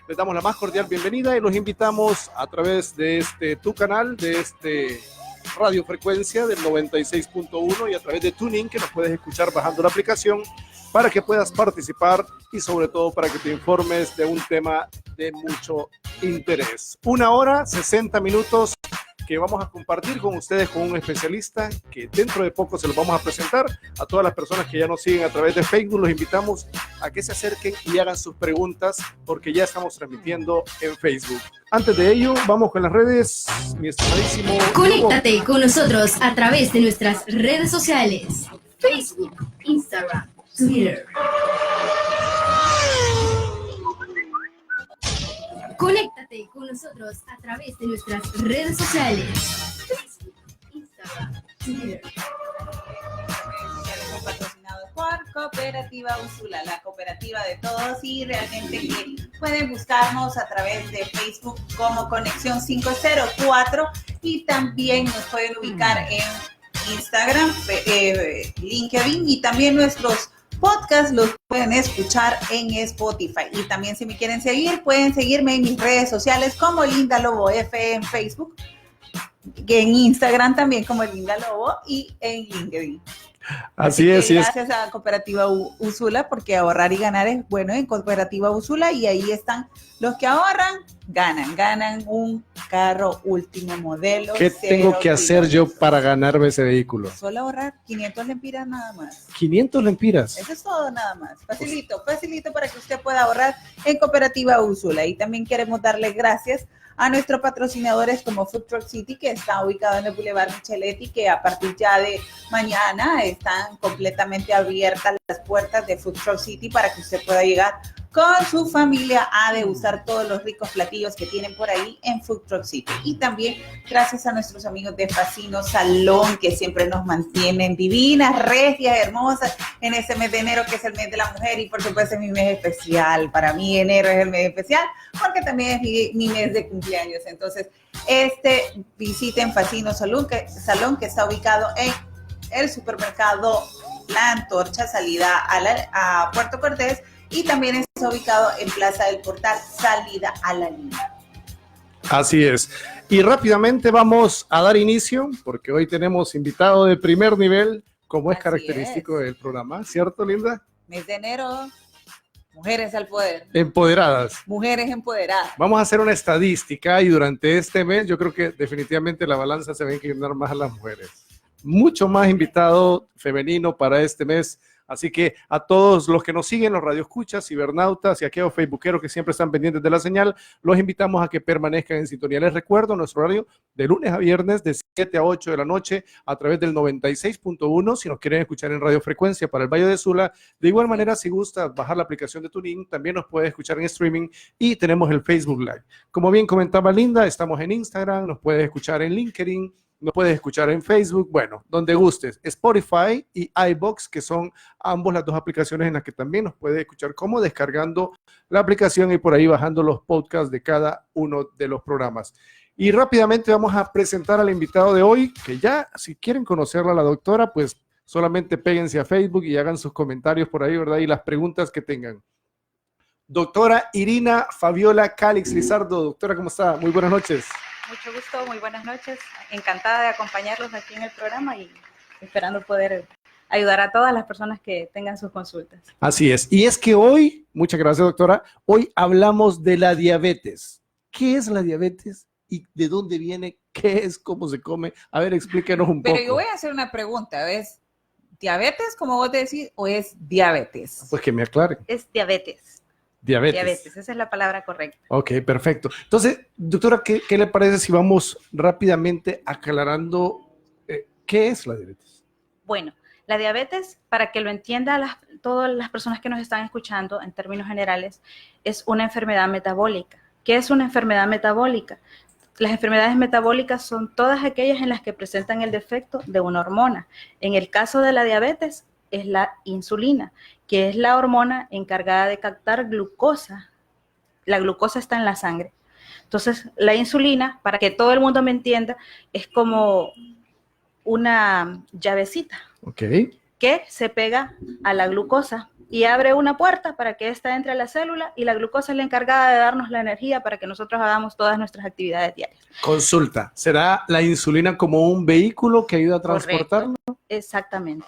les damos la más cordial bienvenida y los invitamos a través de tu canal, de radiofrecuencia del 96.1 y a través de TuneIn, que nos puedes escuchar bajando la aplicación para que puedas participar y sobre todo para que te informes de un tema de mucho interés. 1 hora, 60 minutos que vamos a compartir con ustedes con un especialista que dentro de poco se los vamos a presentar. A todas las personas que ya nos siguen a través de Facebook, los invitamos a que se acerquen y hagan sus preguntas porque ya estamos transmitiendo en Facebook. Antes de ello, vamos con las redes, mi estimadísimo. Conéctate con nosotros a través de nuestras redes sociales: Facebook, Instagram, Twitter. Conéctate con nosotros a través de nuestras redes sociales: Facebook, Instagram, Twitter. Estamos patrocinados por Cooperativa Úsula, la cooperativa de todos, y realmente que pueden buscarnos a través de Facebook como Conexión 504 y también nos pueden ubicar en Instagram, LinkedIn, y también nuestros podcasts los pueden escuchar en Spotify. Y también, si me quieren seguir, pueden seguirme en mis redes sociales como Linda Lobo F en Facebook, en Instagram también como Linda Lobo y en LinkedIn. Así es. Gracias a Cooperativa Úsula, porque ahorrar y ganar es bueno en Cooperativa Úsula, y ahí están los que ahorran, ganan un carro último modelo. ¿Qué tengo que hacer yo para ganarme ese vehículo? Solo ahorrar 500 lempiras nada más. 500 lempiras. Eso es todo nada más. Facilito para que usted pueda ahorrar en Cooperativa Úsula. Y también queremos darle gracias a nuestros patrocinadores como Food Truck City, que está ubicado en el Boulevard Micheletti, que a partir ya de mañana están completamente abiertas las puertas de Food Truck City para que usted pueda llegar con su familia a degustar todos los ricos platillos que tienen por ahí en Food Truck City. Y también gracias a nuestros amigos de Fascino Salón, que siempre nos mantienen divinas, regias, hermosas en este mes de enero, que es el mes de la mujer, y por supuesto es mi mes especial. Para mí enero es el mes especial porque también es mi mes de cumpleaños. Entonces, visiten Fascino Salón, que está ubicado en el supermercado La Antorcha, salida a Puerto Cortés, y también está ubicado en Plaza del Portal, salida a la línea. Así es. Y rápidamente vamos a dar inicio, porque hoy tenemos invitado de primer nivel, como es característico del programa, ¿cierto, Linda? Mes de enero, mujeres al poder. Empoderadas. Mujeres empoderadas. Vamos a hacer una estadística y durante este mes yo creo que definitivamente la balanza se va a inclinar más a las mujeres. Mucho más invitado femenino para este mes. Así que a todos los que nos siguen, los radioescuchas, cibernautas y aquellos facebookeros que siempre están pendientes de la señal, los invitamos a que permanezcan en sintonía. Les recuerdo nuestro horario de lunes a viernes de 7 a 8 de la noche a través del 96.1. Si nos quieren escuchar en radiofrecuencia para el Valle de Sula, de igual manera, si gusta bajar la aplicación de TuneIn, también nos puede escuchar en streaming y tenemos el Facebook Live. Como bien comentaba Linda, estamos en Instagram, nos puede escuchar en LinkedIn, nos puedes escuchar en Facebook, bueno, donde gustes, Spotify y iVoox, que son ambos las dos aplicaciones en las que también nos puedes escuchar, como descargando la aplicación y por ahí bajando los podcasts de cada uno de los programas. Y rápidamente vamos a presentar al invitado de hoy, que ya, si quieren conocerla, la doctora, pues solamente péguense a Facebook y hagan sus comentarios por ahí, ¿verdad? Y las preguntas que tengan. Doctora Irina Fabiola Calix Lizardo. Doctora, ¿cómo está? Muy buenas noches. Mucho gusto, muy buenas noches. Encantada de acompañarlos aquí en el programa y esperando poder ayudar a todas las personas que tengan sus consultas. Así es. Y es que hoy, muchas gracias, doctora, hoy hablamos de la diabetes. ¿Qué es la diabetes y de dónde viene? ¿Qué es? ¿Cómo se come? A ver, explíquenos un poco. Pero yo voy a hacer una pregunta. ¿Es diabetes, como vos decís, o es diabetes? Pues que me aclaren. Es diabetes. Diabetes, esa es la palabra correcta. Ok, perfecto. Entonces, doctora, ¿qué le parece si vamos rápidamente aclarando qué es la diabetes? Bueno, la diabetes, para que lo entiendan todas las personas que nos están escuchando en términos generales, es una enfermedad metabólica. ¿Qué es una enfermedad metabólica? Las enfermedades metabólicas son todas aquellas en las que presentan el defecto de una hormona. En el caso de la diabetes, es la insulina, que es la hormona encargada de captar glucosa. La glucosa está en la sangre. Entonces, la insulina, para que todo el mundo me entienda, es como una llavecita. Ok. que se pega a la glucosa y abre una puerta para que ésta entre a la célula, y la glucosa es la encargada de darnos la energía para que nosotros hagamos todas nuestras actividades diarias. Consulta, ¿será la insulina como un vehículo que ayuda a transportarlo? Correcto, exactamente.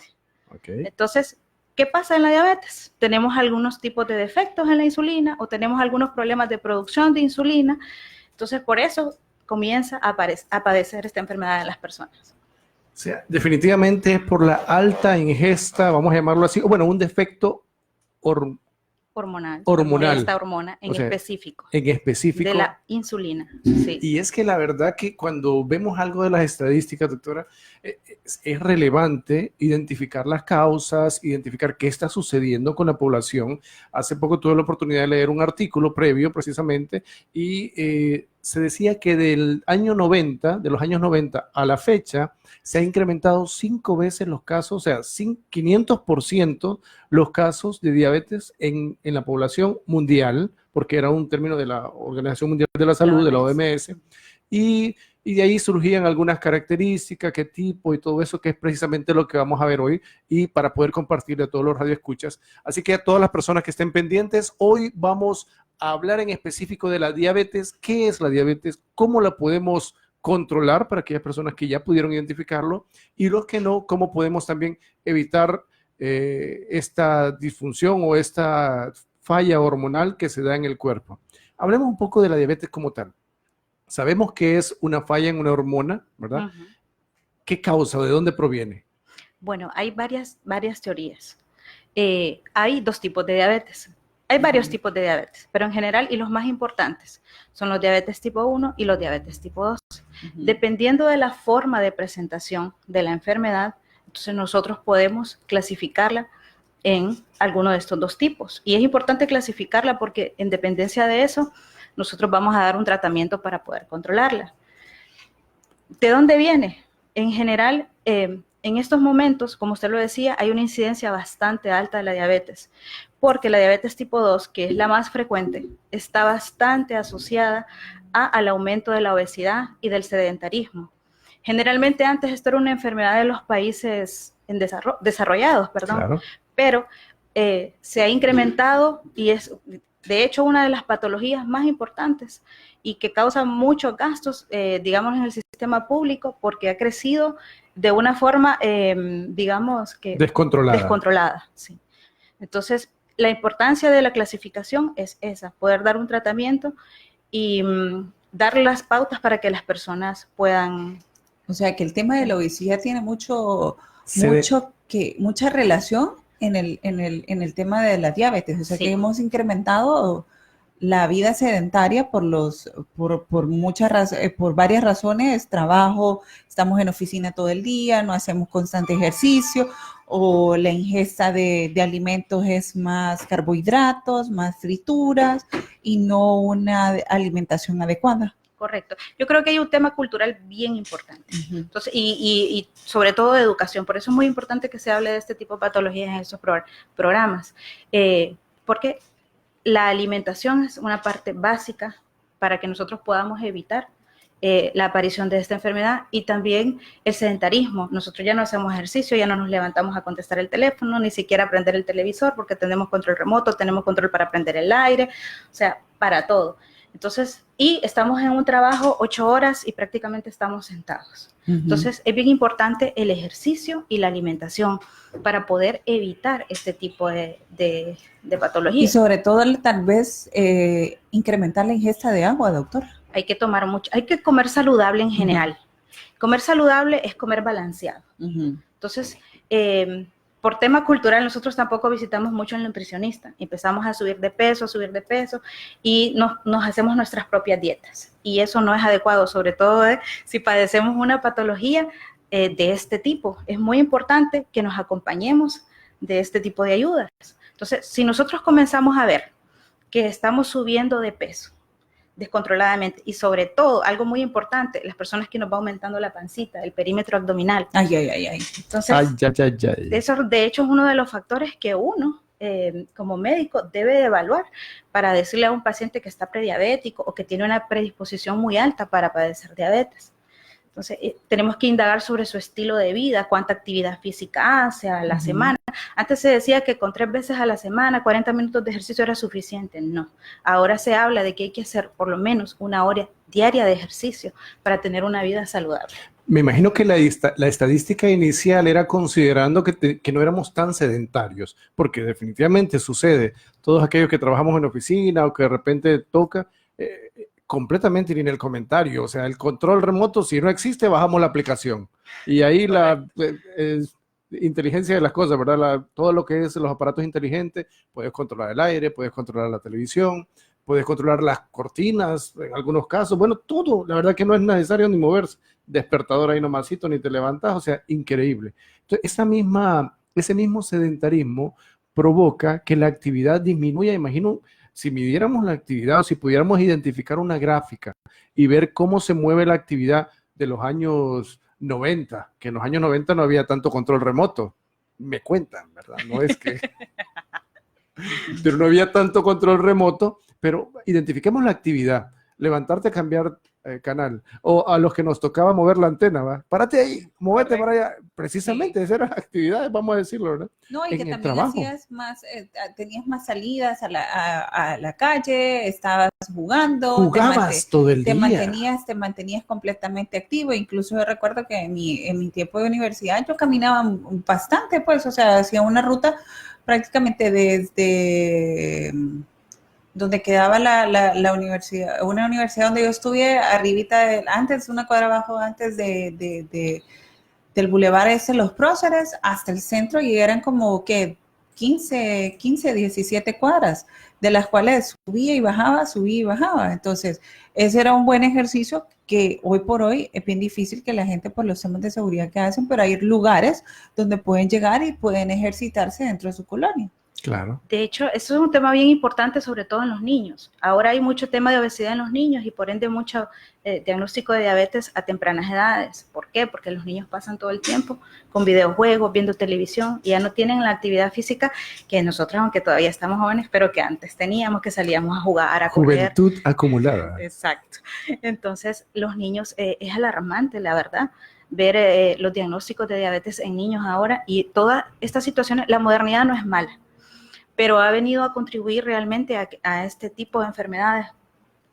Okay. Entonces, ¿qué pasa en la diabetes? Tenemos algunos tipos de defectos en la insulina o tenemos algunos problemas de producción de insulina. Entonces, por eso comienza a padecer esta enfermedad en las personas. O sea, definitivamente es por la alta ingesta, vamos a llamarlo así, bueno, un defecto Hormonal. hormonal. De esta hormona en específico. En específico. De la insulina. Sí. Y es que la verdad que cuando vemos algo de las estadísticas, doctora, es relevante identificar las causas, identificar qué está sucediendo con la población. Hace poco tuve la oportunidad de leer un artículo previo precisamente y se decía que de los años 90 a la fecha, se ha incrementado 5 veces los casos, o sea, 500% los casos de diabetes en la población mundial, porque era un término de la Organización Mundial de la Salud, de la OMS, y de ahí surgían algunas características, qué tipo y todo eso, que es precisamente lo que vamos a ver hoy, y para poder compartirle a todos los radioescuchas. Así que a todas las personas que estén pendientes, hoy vamos a hablar en específico de la diabetes. ¿Qué es la diabetes? ¿Cómo la podemos controlar para aquellas personas que ya pudieron identificarlo? Y los que no, ¿cómo podemos también evitar esta disfunción o esta falla hormonal que se da en el cuerpo? Hablemos un poco de la diabetes como tal. Sabemos que es una falla en una hormona, ¿verdad? Uh-huh. ¿Qué causa o de dónde proviene? Bueno, hay varias teorías. Hay 2 tipos de diabetes. Hay varios tipos de diabetes, pero en general, y los más importantes, son los diabetes tipo 1 y los diabetes tipo 2. Dependiendo de la forma de presentación de la enfermedad, entonces nosotros podemos clasificarla en alguno de estos 2 tipos. Y es importante clasificarla porque en dependencia de eso, nosotros vamos a dar un tratamiento para poder controlarla. ¿De dónde viene? En general, en estos momentos, como usted lo decía, hay una incidencia bastante alta de la diabetes, porque la diabetes tipo 2, que es la más frecuente, está bastante asociada al aumento de la obesidad y del sedentarismo. Generalmente antes esto era una enfermedad de los países desarrollados, Claro. Pero se ha incrementado y es, de hecho, una de las patologías más importantes y que causa muchos gastos, digamos, en el sistema público, porque ha crecido de una forma, digamos, que descontrolada, sí. Entonces, la importancia de la clasificación es esa, poder dar un tratamiento y dar las pautas para que las personas puedan... O sea, que el tema de la obesidad tiene mucha relación en el tema de la diabetes. O sea, sí, que hemos incrementado la vida sedentaria por varias razones, trabajo, estamos en oficina todo el día, no hacemos constante ejercicio, o la ingesta de alimentos es más carbohidratos, más frituras y no una alimentación adecuada. Correcto. Yo creo que hay un tema cultural bien importante. Entonces, y sobre todo de educación. Por eso es muy importante que se hable de este tipo de patologías en esos programas. Porque la alimentación es una parte básica para que nosotros podamos evitar la aparición de esta enfermedad, y también el sedentarismo. Nosotros ya no hacemos ejercicio, ya no nos levantamos a contestar el teléfono, ni siquiera a prender el televisor, porque tenemos control remoto, tenemos control para prender el aire, o sea, para todo. Entonces, y estamos en un trabajo 8 horas y prácticamente estamos sentados. Entonces, es bien importante el ejercicio y la alimentación para poder evitar este tipo de patologías. Y sobre todo, tal vez, incrementar la ingesta de agua, doctora. Hay que tomar mucho, hay que comer saludable en general. Comer saludable es comer balanceado. Entonces, por tema cultural, nosotros tampoco visitamos mucho al nutricionista. Empezamos a subir de peso y nos hacemos nuestras propias dietas. Y eso no es adecuado, sobre todo si padecemos una patología de este tipo. Es muy importante que nos acompañemos de este tipo de ayudas. Entonces, si nosotros comenzamos a ver que estamos subiendo de peso descontroladamente, y sobre todo, algo muy importante, las personas que nos va aumentando la pancita, el perímetro abdominal. Entonces, eso de hecho es uno de los factores que uno, como médico, debe de evaluar para decirle a un paciente que está prediabético o que tiene una predisposición muy alta para padecer diabetes. Entonces, tenemos que indagar sobre su estilo de vida, cuánta actividad física hace a la semana. Antes se decía que con 3 veces a la semana, 40 minutos de ejercicio era suficiente. No, ahora se habla de que hay que hacer por lo menos 1 hora diaria de ejercicio para tener una vida saludable. Me imagino que la estadística inicial era considerando que no éramos tan sedentarios, porque definitivamente sucede. Todos aquellos que trabajamos en oficina o que de repente toca, completamente ni en el comentario. O sea, el control remoto, si no existe, bajamos la aplicación. Y ahí la inteligencia de las cosas, ¿verdad? Todo lo que es los aparatos inteligentes, puedes controlar el aire, puedes controlar la televisión, puedes controlar las cortinas en algunos casos. Bueno, todo. La verdad que no es necesario ni moverse. Despertador ahí nomasito, ni te levantas. O sea, increíble. Entonces, ese mismo sedentarismo provoca que la actividad disminuya. Imagino, si midiéramos la actividad o si pudiéramos identificar una gráfica y ver cómo se mueve la actividad de los años 90, que en los años 90 no había tanto control remoto. Me cuentan, ¿verdad? No es que... pero no había tanto control remoto, pero identifiquemos la actividad. Levantarte a cambiar canal, o a los que nos tocaba mover la antena, ¿va? Párate ahí, móvete para allá. Precisamente, esas eran las actividades, vamos a decirlo, ¿verdad? No, y en que el también trabajo. hacías más, tenías más salidas a la calle, estabas jugando. Jugabas todo el te día. te mantenías completamente activo. Incluso yo recuerdo que en mi tiempo de universidad yo caminaba bastante, pues, o sea, hacía una ruta prácticamente desde donde quedaba la universidad, una universidad donde yo estuve arribita, antes, una cuadra abajo, antes del bulevar Los Próceres, hasta el centro, y eran como que 15, 17 cuadras, de las cuales subía y bajaba. Entonces, ese era un buen ejercicio que hoy por hoy es bien difícil que la gente, por los temas de seguridad que hacen, pero hay lugares donde pueden llegar y pueden ejercitarse dentro de su colonia. Claro. De hecho, eso es un tema bien importante, sobre todo en los niños. Ahora hay mucho tema de obesidad en los niños y por ende mucho diagnóstico de diabetes a tempranas edades. ¿Por qué? Porque los niños pasan todo el tiempo con videojuegos, viendo televisión y ya no tienen la actividad física que nosotros, aunque todavía estamos jóvenes, pero que antes teníamos, que salíamos a jugar, a correr. Juventud acumulada. Exacto. Entonces, los niños, es alarmante, la verdad, ver los diagnósticos de diabetes en niños ahora y todas estas situaciones. La modernidad no es mala, pero ha venido a contribuir realmente a este tipo de enfermedades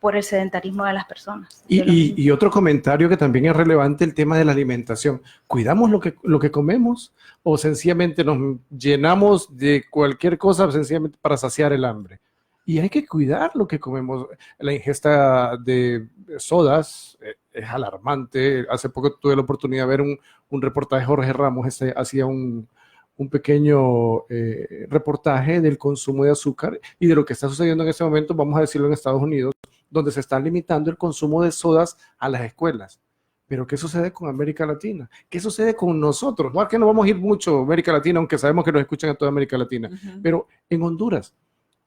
por el sedentarismo de las personas. Y otro comentario que también es relevante, el tema de la alimentación. ¿Cuidamos lo que comemos o sencillamente nos llenamos de cualquier cosa sencillamente para saciar el hambre? Y hay que cuidar lo que comemos. La ingesta de sodas es alarmante. Hace poco tuve la oportunidad de ver un reportaje de Jorge Ramos, hacía un pequeño reportaje del consumo de azúcar y de lo que está sucediendo en este momento, vamos a decirlo, en Estados Unidos, donde se está limitando el consumo de sodas a las escuelas. Pero ¿qué sucede con América Latina? ¿Qué sucede con nosotros? No es que no vamos a ir mucho a América Latina, aunque sabemos que nos escuchan en toda América Latina, pero en Honduras,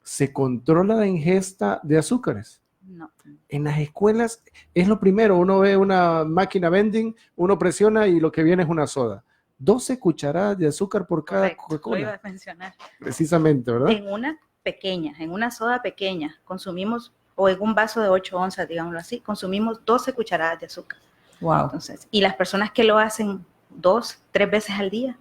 ¿se controla la ingesta de azúcares? No. En las escuelas es lo primero, uno ve una máquina vending, uno presiona y lo que viene es una soda. 12 cucharadas de azúcar por cada Coca-Cola. Lo iba a mencionar. Precisamente, ¿verdad? En una soda pequeña, consumimos, o en un vaso de 8 onzas, digámoslo así, consumimos 12 cucharadas de azúcar. Wow. Entonces, y las personas que lo hacen 2, 3 veces al día,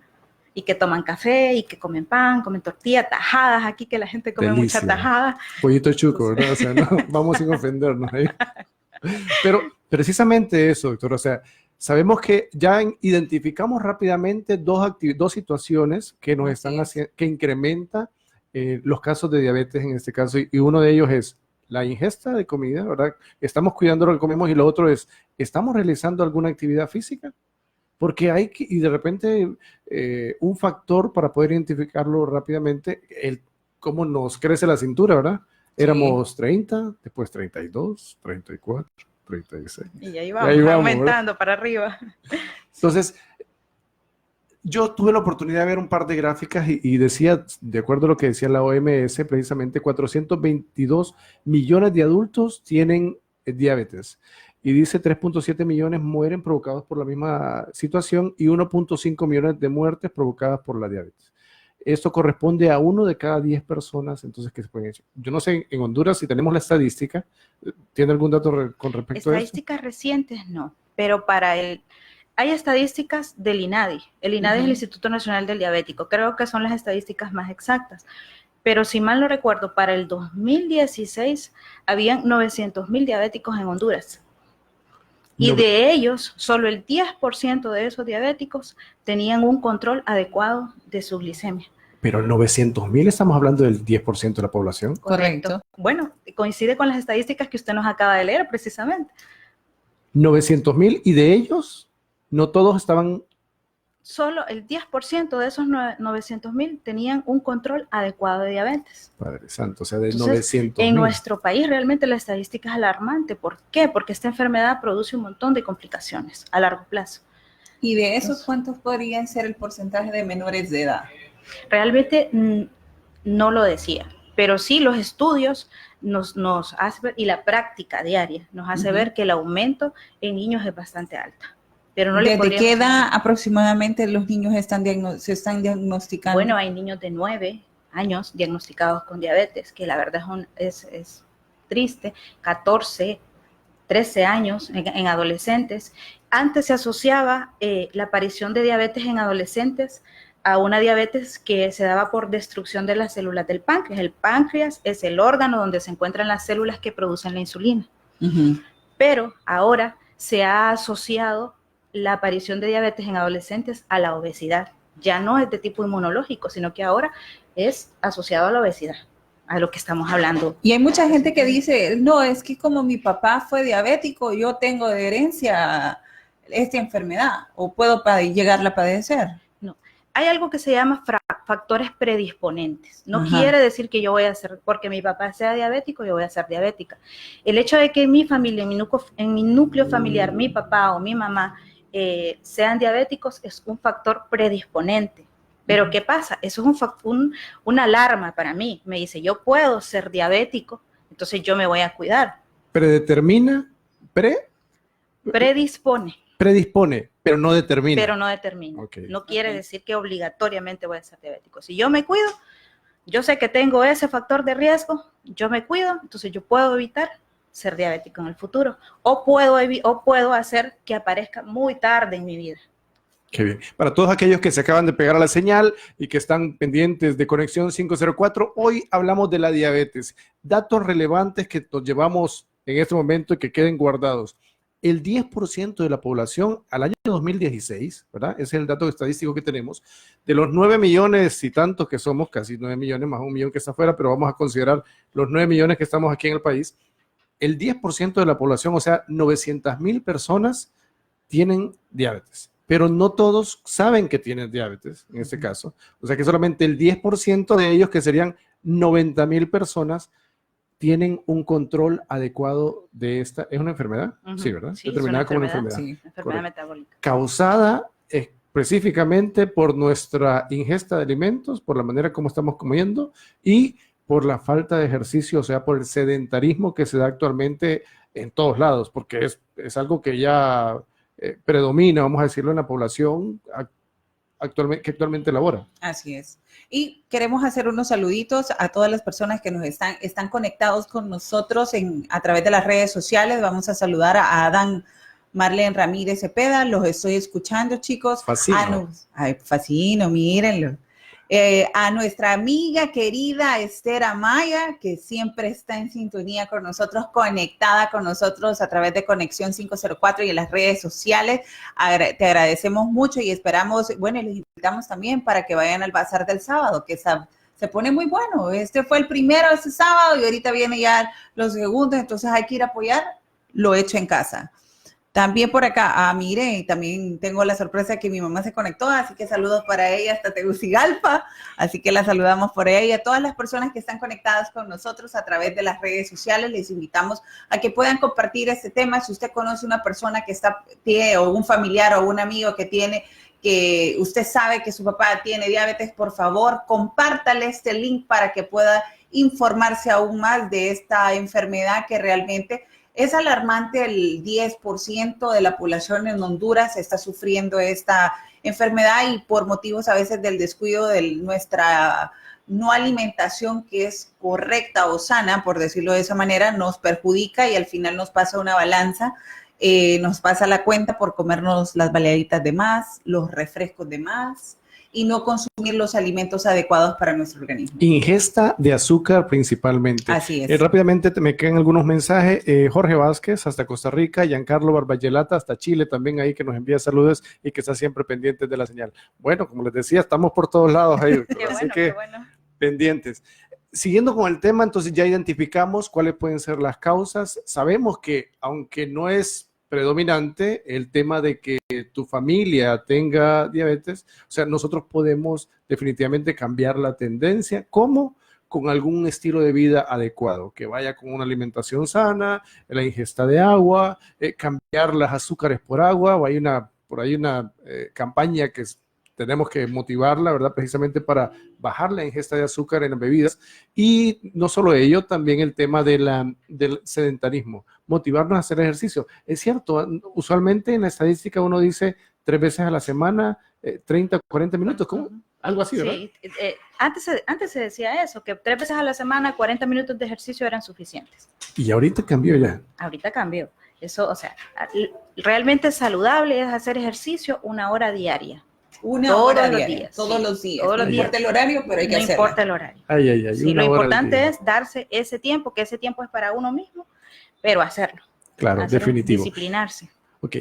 y que toman café, y que comen pan, comen tortilla, tajadas, aquí que la gente come Delicia. mucha tajada. Pollito chuco, ¿verdad? O sea, no, vamos sin ofendernos ahí. Pero precisamente eso, doctor, o sea, sabemos que ya identificamos rápidamente dos situaciones que nos están haciendo, que incrementa los casos de diabetes en este caso, y uno de ellos es la ingesta de comida, ¿verdad? Estamos cuidando lo que comemos, y lo otro es, ¿estamos realizando alguna actividad física? Porque hay que, y de repente, un factor para poder identificarlo rápidamente, cómo nos crece la cintura, ¿verdad? Éramos 30, después 32, 34. 36. Y ahí vamos aumentando, ¿verdad? Para arriba. Entonces, yo tuve la oportunidad de ver un par de gráficas y decía, de acuerdo a lo que decía la OMS, precisamente 422 millones de adultos tienen diabetes. Y dice 3.7 millones mueren provocados por la misma situación y 1.5 millones de muertes provocadas por la diabetes. Esto corresponde a 1 de cada 10 personas, entonces, que se pueden echar. Yo no sé en Honduras si tenemos la estadística. ¿Tiene algún dato con respecto a eso? Estadísticas recientes no, pero hay estadísticas del INADI. El INADI es el Instituto Nacional del Diabético. Creo que son las estadísticas más exactas. Pero si mal no recuerdo, para el 2016 habían 900,000 diabéticos en Honduras. Y de ellos, solo el 10% de esos diabéticos tenían un control adecuado de su glicemia. Pero 900,000, estamos hablando del 10% de la población. Correcto. Bueno, coincide con las estadísticas que usted nos acaba de leer precisamente. 900,000, y de ellos no todos estaban... Solo el 10% de esos 900,000 tenían un control adecuado de diabetes. Padre Santo, o sea, de Entonces, 900,000. en nuestro país realmente la estadística es alarmante. ¿Por qué? Porque esta enfermedad produce un montón de complicaciones a largo plazo. ¿Y de esos cuántos podrían ser el porcentaje de menores de edad? Realmente no lo decía, pero sí los estudios nos hace ver, y la práctica diaria nos hace ver que el aumento en niños es bastante alta. Pero no ¿Desde qué edad aproximadamente los niños se están diagnosticando? Bueno, hay niños de 9 años diagnosticados con diabetes, que la verdad es triste. 14, 13 años en adolescentes. Antes se asociaba la aparición de diabetes en adolescentes a una diabetes que se daba por destrucción de las células del páncreas. El páncreas es el órgano donde se encuentran las células que producen la insulina. Pero ahora se ha asociado la aparición de diabetes en adolescentes a la obesidad. Ya no es de tipo inmunológico, sino que ahora es asociado a la obesidad, a lo que estamos hablando. Y hay mucha gente que dice, no, es que como mi papá fue diabético, yo tengo de herencia esta enfermedad, o puedo llegarla a padecer. No, hay algo que se llama factores predisponentes. No quiere decir que yo voy a ser, porque mi papá sea diabético, yo voy a ser diabética. El hecho de que en mi familia, en mi núcleo familiar, mi papá o mi mamá sean diabéticos es un factor predisponente. Pero ¿qué pasa? Eso es una alarma para mí. Me dice, yo puedo ser diabético, entonces yo me voy a cuidar. ¿Predetermina? Predispone, pero no determina. Pero no determina. Okay. No quiere decir que obligatoriamente voy a ser diabético. Si yo me cuido, yo sé que tengo ese factor de riesgo, yo me cuido, entonces yo puedo evitar ser diabético en el futuro, o puedo hacer que aparezca muy tarde en mi vida. Qué bien. Para todos aquellos que se acaban de pegar a la señal y que están pendientes de Conexión 504, hoy hablamos de la diabetes. Datos relevantes que nos llevamos en este momento y que queden guardados. El 10% de la población al año 2016, ¿verdad? Ese es el dato estadístico que tenemos. De los 9 millones y tantos que somos, casi 9 millones, más 1 millón que está afuera, pero vamos a considerar los 9 millones que estamos aquí en el país. El 10% de la población, o sea, 900,000 personas tienen diabetes, pero no todos saben que tienen diabetes, en este caso. O sea que solamente el 10% de ellos, que serían 90,000 personas, tienen un control adecuado de esta. ¿Es una enfermedad? Sí, ¿verdad? Sí, determinada como una enfermedad. Sí, enfermedad metabólica. Causada específicamente por nuestra ingesta de alimentos, por la manera como estamos comiendo y por la falta de ejercicio, o sea, por el sedentarismo que se da actualmente en todos lados, porque es algo que ya predomina, vamos a decirlo, en la población que actualmente labora. Así es. Y queremos hacer unos saluditos a todas las personas que nos están conectados con nosotros a través de las redes sociales. Vamos a saludar a Adán Marlene Ramírez Cepeda, los estoy escuchando, chicos. Fascino, mírenlo. A nuestra amiga querida Esther Amaya, que siempre está en sintonía con nosotros, conectada con nosotros a través de Conexión 504 y en las redes sociales. Te agradecemos mucho y esperamos, bueno, y les invitamos también para que vayan al bazar del sábado, que se pone muy bueno. Este fue el primero este sábado y ahorita viene ya los segundos, entonces hay que ir a apoyar lo hecho en casa. También por acá, mire, también tengo la sorpresa que mi mamá se conectó, así que saludos para ella hasta Tegucigalpa, así que la saludamos por ella y a todas las personas que están conectadas con nosotros a través de las redes sociales, les invitamos a que puedan compartir este tema. Si usted conoce una persona que tiene, o un familiar o un amigo que usted sabe que su papá tiene diabetes, por favor, compártale este link para que pueda informarse aún más de esta enfermedad que realmente es alarmante. El 10% de la población en Honduras está sufriendo esta enfermedad y por motivos a veces del descuido de nuestra no alimentación que es correcta o sana, por decirlo de esa manera, nos perjudica y al final nos pasa una balanza nos pasa la cuenta por comernos las baleaditas de más, los refrescos de más y no consumir los alimentos adecuados para nuestro organismo. Ingesta de azúcar principalmente. Así es. Rápidamente me quedan algunos mensajes. Jorge Vázquez hasta Costa Rica, Giancarlo Barbayelata hasta Chile también ahí que nos envía saludos y que está siempre pendiente de la señal. Bueno, como les decía, estamos por todos lados ahí, Qué así bueno, que qué bueno. pendientes. Siguiendo con el tema, entonces ya identificamos cuáles pueden ser las causas. Sabemos que aunque no es predominante el tema de que tu familia tenga diabetes, o sea, nosotros podemos definitivamente cambiar la tendencia. ¿Cómo? Con algún estilo de vida adecuado, que vaya con una alimentación sana, la ingesta de agua, cambiar las azúcares por agua, o hay por ahí una campaña que tenemos que motivarla, ¿verdad? Precisamente para bajar la ingesta de azúcar en las bebidas. Y no solo ello, también el tema del sedentarismo, motivarnos a hacer ejercicio. Es cierto, usualmente en la estadística uno dice 3 veces a la semana, 30, 40 minutos, ¿cómo? Algo así, ¿verdad? Sí, antes se decía eso, que 3 veces a la semana, 40 minutos de ejercicio eran suficientes. Y ahorita cambió ya. Ahorita cambió. Eso, o sea, realmente saludable es hacer ejercicio 1 hora diaria. Una Todos hora los diaria, días, todos sí, los días. todos los No días. importa el horario, pero hay que No hacerlo. importa el horario. Sí, Lo una hora al importante día. es darse ese tiempo, que ese tiempo es para uno mismo, pero hacerlo. Claro, Hacerlo, definitivo. disciplinarse. Ok.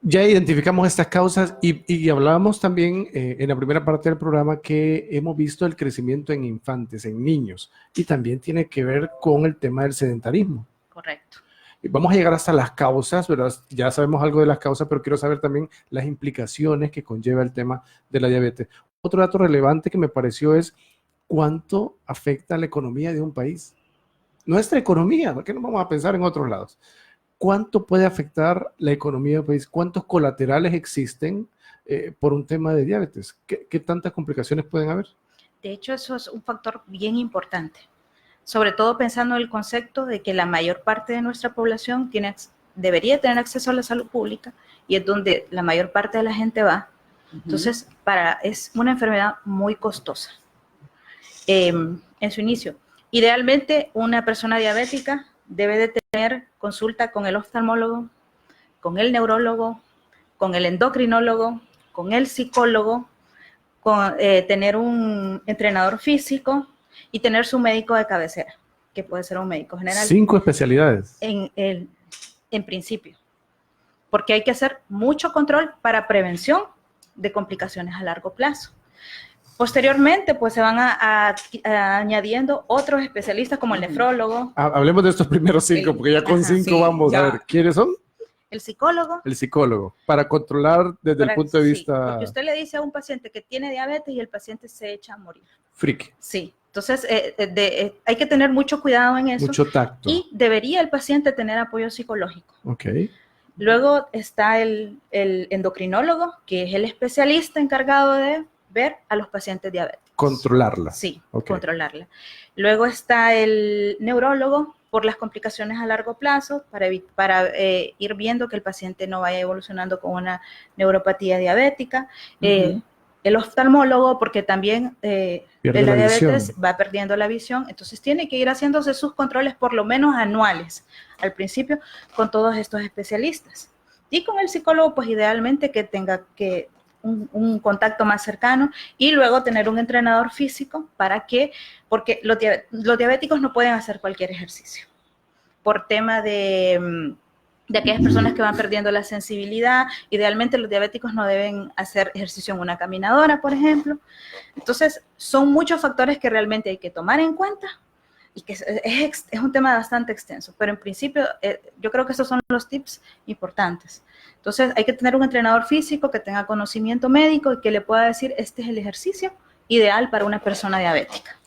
Ya identificamos estas causas y hablábamos también en la primera parte del programa que hemos visto el crecimiento en infantes, en niños, y también tiene que ver con el tema del sedentarismo. Correcto. Y vamos a llegar hasta las causas, ¿verdad? Ya sabemos algo de las causas, pero quiero saber también las implicaciones que conlleva el tema de la diabetes. Otro dato relevante que me pareció es cuánto afecta la economía de un país. Nuestra economía, ¿por qué no vamos a pensar en otros lados? ¿Cuánto puede afectar la economía del país? ¿Cuántos colaterales existen por un tema de diabetes? ¿Qué tantas complicaciones pueden haber? De hecho, eso es un factor bien importante, sobre todo pensando en el concepto de que la mayor parte de nuestra población debería tener acceso a la salud pública y es donde la mayor parte de la gente va. Entonces, es una enfermedad muy costosa en su inicio. Idealmente, una persona diabética debe de tener consulta con el oftalmólogo, con el neurólogo, con el endocrinólogo, con el psicólogo, tener un entrenador físico y tener su médico de cabecera, que puede ser un médico general. 5 especialidades. En principio, porque hay que hacer mucho control para prevención de complicaciones a largo plazo. Posteriormente, pues se van añadiendo otros especialistas como el nefrólogo. Hablemos de estos primeros 5, porque ya con 5 vamos ya. a ver. ¿Quiénes son? El psicólogo. El psicólogo, para controlar desde el punto de vista... Porque usted le dice a un paciente que tiene diabetes y el paciente se echa a morir. Freak. Sí, entonces hay que tener mucho cuidado en eso. Mucho tacto. Y debería el paciente tener apoyo psicológico. Ok. Luego está el endocrinólogo, que es el especialista encargado de ver a los pacientes diabéticos. Controlarla. Sí, Okay. Controlarla. Luego está el neurólogo por las complicaciones a largo plazo, para ir viendo que el paciente no vaya evolucionando con una neuropatía diabética. El oftalmólogo, porque también de la diabetes va perdiendo la visión, entonces tiene que ir haciéndose sus controles por lo menos anuales al principio con todos estos especialistas. Y con el psicólogo, pues idealmente que tenga un contacto más cercano y luego tener un entrenador físico porque los diabéticos no pueden hacer cualquier ejercicio por tema de aquellas personas que van perdiendo la sensibilidad. Idealmente los diabéticos no deben hacer ejercicio en una caminadora, por ejemplo. Entonces, son muchos factores que realmente hay que tomar en cuenta y que es un tema bastante extenso, pero en principio yo creo que esos son los tips importantes. Entonces, hay que tener un entrenador físico que tenga conocimiento médico y que le pueda decir, este es el ejercicio ideal para una persona diabética.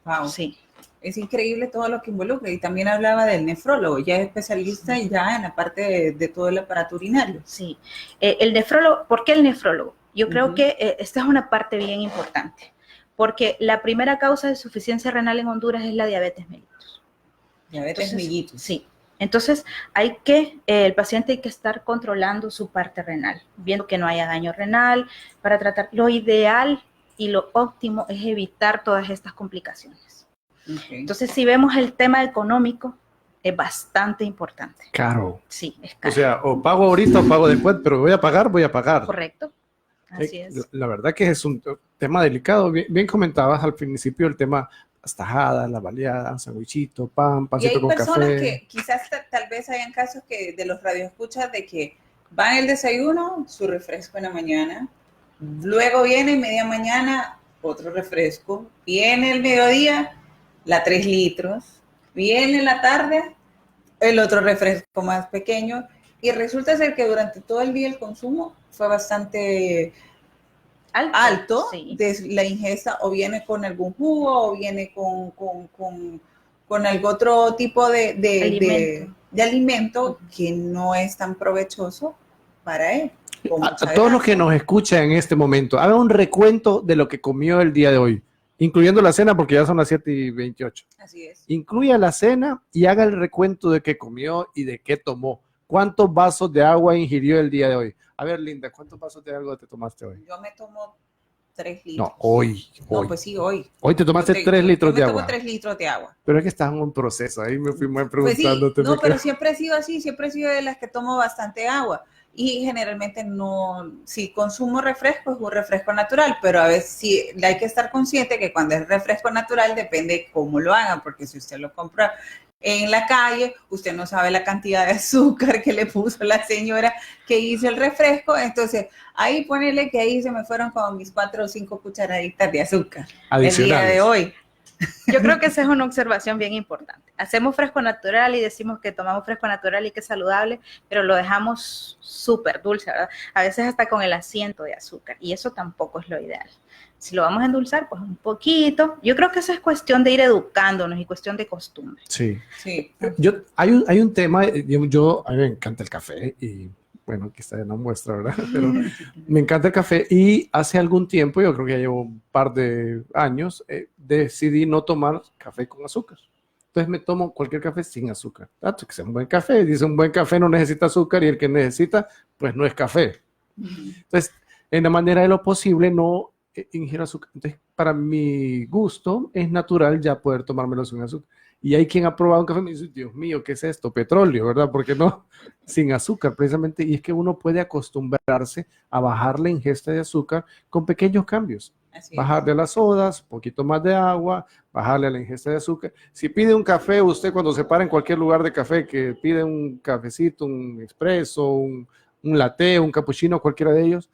Wow. Sí. Es increíble todo lo que involucra. Y también hablaba del nefrólogo, ya es especialista ya en la parte de todo el aparato urinario. Sí. El nefrólogo, ¿por qué el nefrólogo? Yo creo que esta es una parte bien importante, porque la primera causa de insuficiencia renal en Honduras es la diabetes mellitus. Diabetes mellitus. Sí. Entonces, el paciente hay que estar controlando su parte renal, viendo que no haya daño renal, para tratar. Lo ideal y lo óptimo es evitar todas estas complicaciones. Okay. Entonces, si vemos el tema económico, es bastante importante. Caro. Sí, es O caro. sea, o pago ahorita o pago después, pero voy a pagar, voy a pagar. Correcto. Así es. La verdad que es un tema delicado. Bien comentabas al principio el tema, las tajadas, la baleada, sandwichito, pan, Y pancito hay con personas café. que quizás tal vez hayan casos que de los radioescuchas de que van el desayuno, su refresco en la mañana, luego viene media mañana, otro refresco, viene el mediodía, la 3 litros, viene la tarde, el otro refresco más pequeño, y resulta ser que durante todo el día el consumo fue bastante alto sí. de la ingesta, o viene con algún jugo, o viene con algún otro tipo de alimento que no es tan provechoso para él. A todos los que nos escuchan en este momento, hagan un recuento de lo que comió el día de hoy, incluyendo la cena, porque ya son las 7:28. Así es. Incluya la cena y haga el recuento de qué comió y de qué tomó. ¿Cuántos vasos de agua ingirió el día de hoy? A ver, Linda, ¿cuántos vasos de agua te tomaste hoy? Yo me tomo 3 litros. No, hoy. No, pues sí, hoy. Hoy te tomaste 3 litros de agua. Yo me tomo 3 litros de agua. Pero es que estás en un proceso, ahí me fui muy Pues sí, preguntándote. no, pero siempre he sido así, siempre he sido de las que tomo bastante agua. Y generalmente no, si consumo refresco, es un refresco natural, pero a veces sí hay que estar consciente que cuando es refresco natural depende cómo lo hagan, porque si usted lo compra en la calle, usted no sabe la cantidad de azúcar que le puso la señora que hizo el refresco, entonces ahí ponele que ahí se me fueron como mis 4 o 5 cucharaditas de azúcar el día de hoy. Yo creo que esa es una observación bien importante. Hacemos fresco natural y decimos que tomamos fresco natural y que es saludable, pero lo dejamos súper dulce, ¿verdad? A veces hasta con el asiento de azúcar, y eso tampoco es lo ideal. Si lo vamos a endulzar, pues un poquito. Yo creo que eso es cuestión de ir educándonos y cuestión de costumbre. Sí. Sí. Hay un tema, a mí me encanta el café y bueno, aquí está en la muestra, ¿verdad? Pero me encanta el café y hace algún tiempo, yo creo que ya llevo un par de años, decidí no tomar café con azúcar. Entonces me tomo cualquier café sin azúcar. Que sea un buen café. Dice, un buen café no necesita azúcar y el que necesita, pues no es café. Entonces, en la manera de lo posible, no ingiero azúcar. Entonces, para mi gusto, es natural ya poder tomármelo sin azúcar. Y hay quien ha probado un café y me dice, Dios mío, ¿qué es esto? Petróleo, ¿verdad? ¿Por qué no? Sin azúcar, precisamente. Y es que uno puede acostumbrarse a bajar la ingesta de azúcar con pequeños cambios. Bajarle a las sodas, un poquito más de agua, bajarle a la ingesta de azúcar. Si pide un café, usted cuando se para en cualquier lugar de café, que pide un cafecito, un expreso, un latte, un cappuccino, cualquiera de ellos,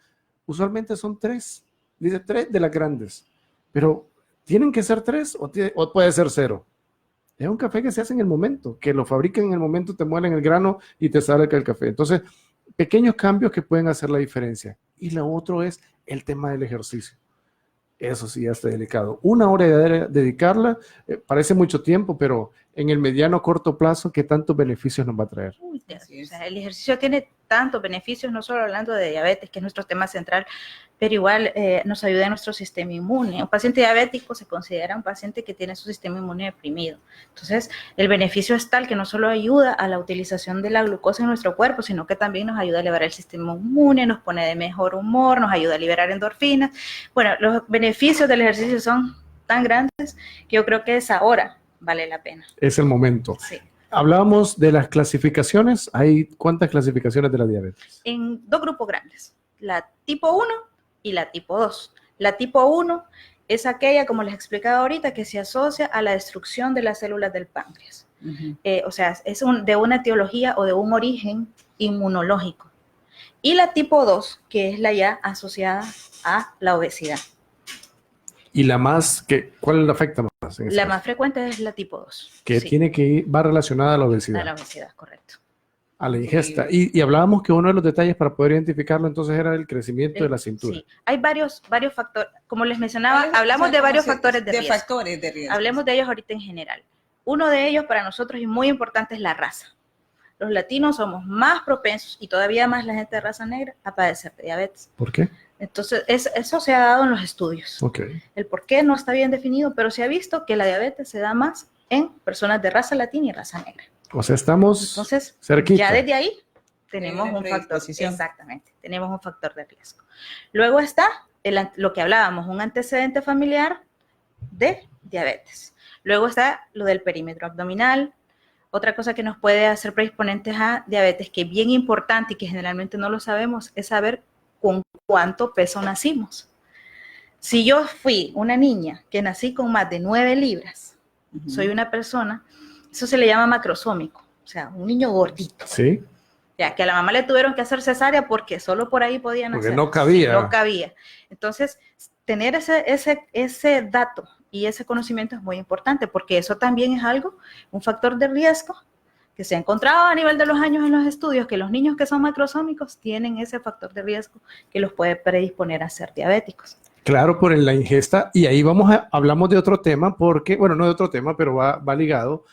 usualmente son 3. Dice 3 de las grandes. Pero, ¿tienen que ser 3 o puede ser 0? Es un café que se hace en el momento, que lo fabrican en el momento, te muelen el grano y te sale el café. Entonces, pequeños cambios que pueden hacer la diferencia. Y lo otro es el tema del ejercicio. Eso sí ya está delicado. 1 hora de dedicarla, parece mucho tiempo, pero en el mediano corto plazo, ¿qué tantos beneficios nos va a traer? O sea, el ejercicio tiene tantos beneficios, no solo hablando de diabetes, que es nuestro tema central, pero igual nos ayuda en nuestro sistema inmune. Un paciente diabético se considera un paciente que tiene su sistema inmune deprimido. Entonces, el beneficio es tal que no solo ayuda a la utilización de la glucosa en nuestro cuerpo, sino que también nos ayuda a elevar el sistema inmune, nos pone de mejor humor, nos ayuda a liberar endorfinas. Bueno, los beneficios del ejercicio son tan grandes que yo creo que es ahora vale la pena. Es el momento. Sí. Hablábamos de las clasificaciones. ¿Hay cuántas clasificaciones de la diabetes? En 2 grupos grandes, la tipo 1 y la tipo 2. La tipo 1 es aquella, como les explicaba ahorita, que se asocia a la destrucción de las células del páncreas. O sea, es de una etiología o de un origen inmunológico. Y la tipo 2, que es la ya asociada a la obesidad. ¿Y la más, cuál le afecta más? La más frecuente es la tipo 2. Que sí, va relacionada a la obesidad. a la obesidad, correcto. A la ingesta. Y hablábamos que uno de los detalles para poder identificarlo entonces era el crecimiento de la cintura. Sí, hay varios factores. Como les mencionaba, hablamos de varios factores de riesgo. Hablemos de ellos ahorita en general. Uno de ellos para nosotros y muy importante es la raza. Los latinos somos más propensos, y todavía más la gente de raza negra, a padecer de diabetes. ¿Por qué? Entonces, eso se ha dado en los estudios. Okay. El por qué no está bien definido, pero se ha visto que la diabetes se da más en personas de raza latina y raza negra. O sea, estamos Entonces, cerquita. Ya desde ahí tenemos un factor. Exactamente, tenemos un factor de riesgo. Luego está lo que hablábamos, un antecedente familiar de diabetes. Luego está lo del perímetro abdominal, Otra cosa que nos puede hacer predisponentes a diabetes, que es bien importante y que generalmente no lo sabemos, es saber con cuánto peso nacimos. Si yo fui una niña que nací con más de 9 libras, soy una persona, eso se le llama macrosómico, o sea, un niño gordito. Sí. Ya, que a la mamá le tuvieron que hacer cesárea porque solo por ahí podía nacer. Porque no cabía. No cabía. Entonces, tener ese dato y ese conocimiento es muy importante, porque eso también es algo, un factor de riesgo que se ha encontrado a nivel de los años en los estudios, que los niños que son macrosómicos tienen ese factor de riesgo que los puede predisponer a ser diabéticos. Claro, por la ingesta. Y ahí hablamos de otro tema, porque, bueno, no de otro tema, pero va ligado,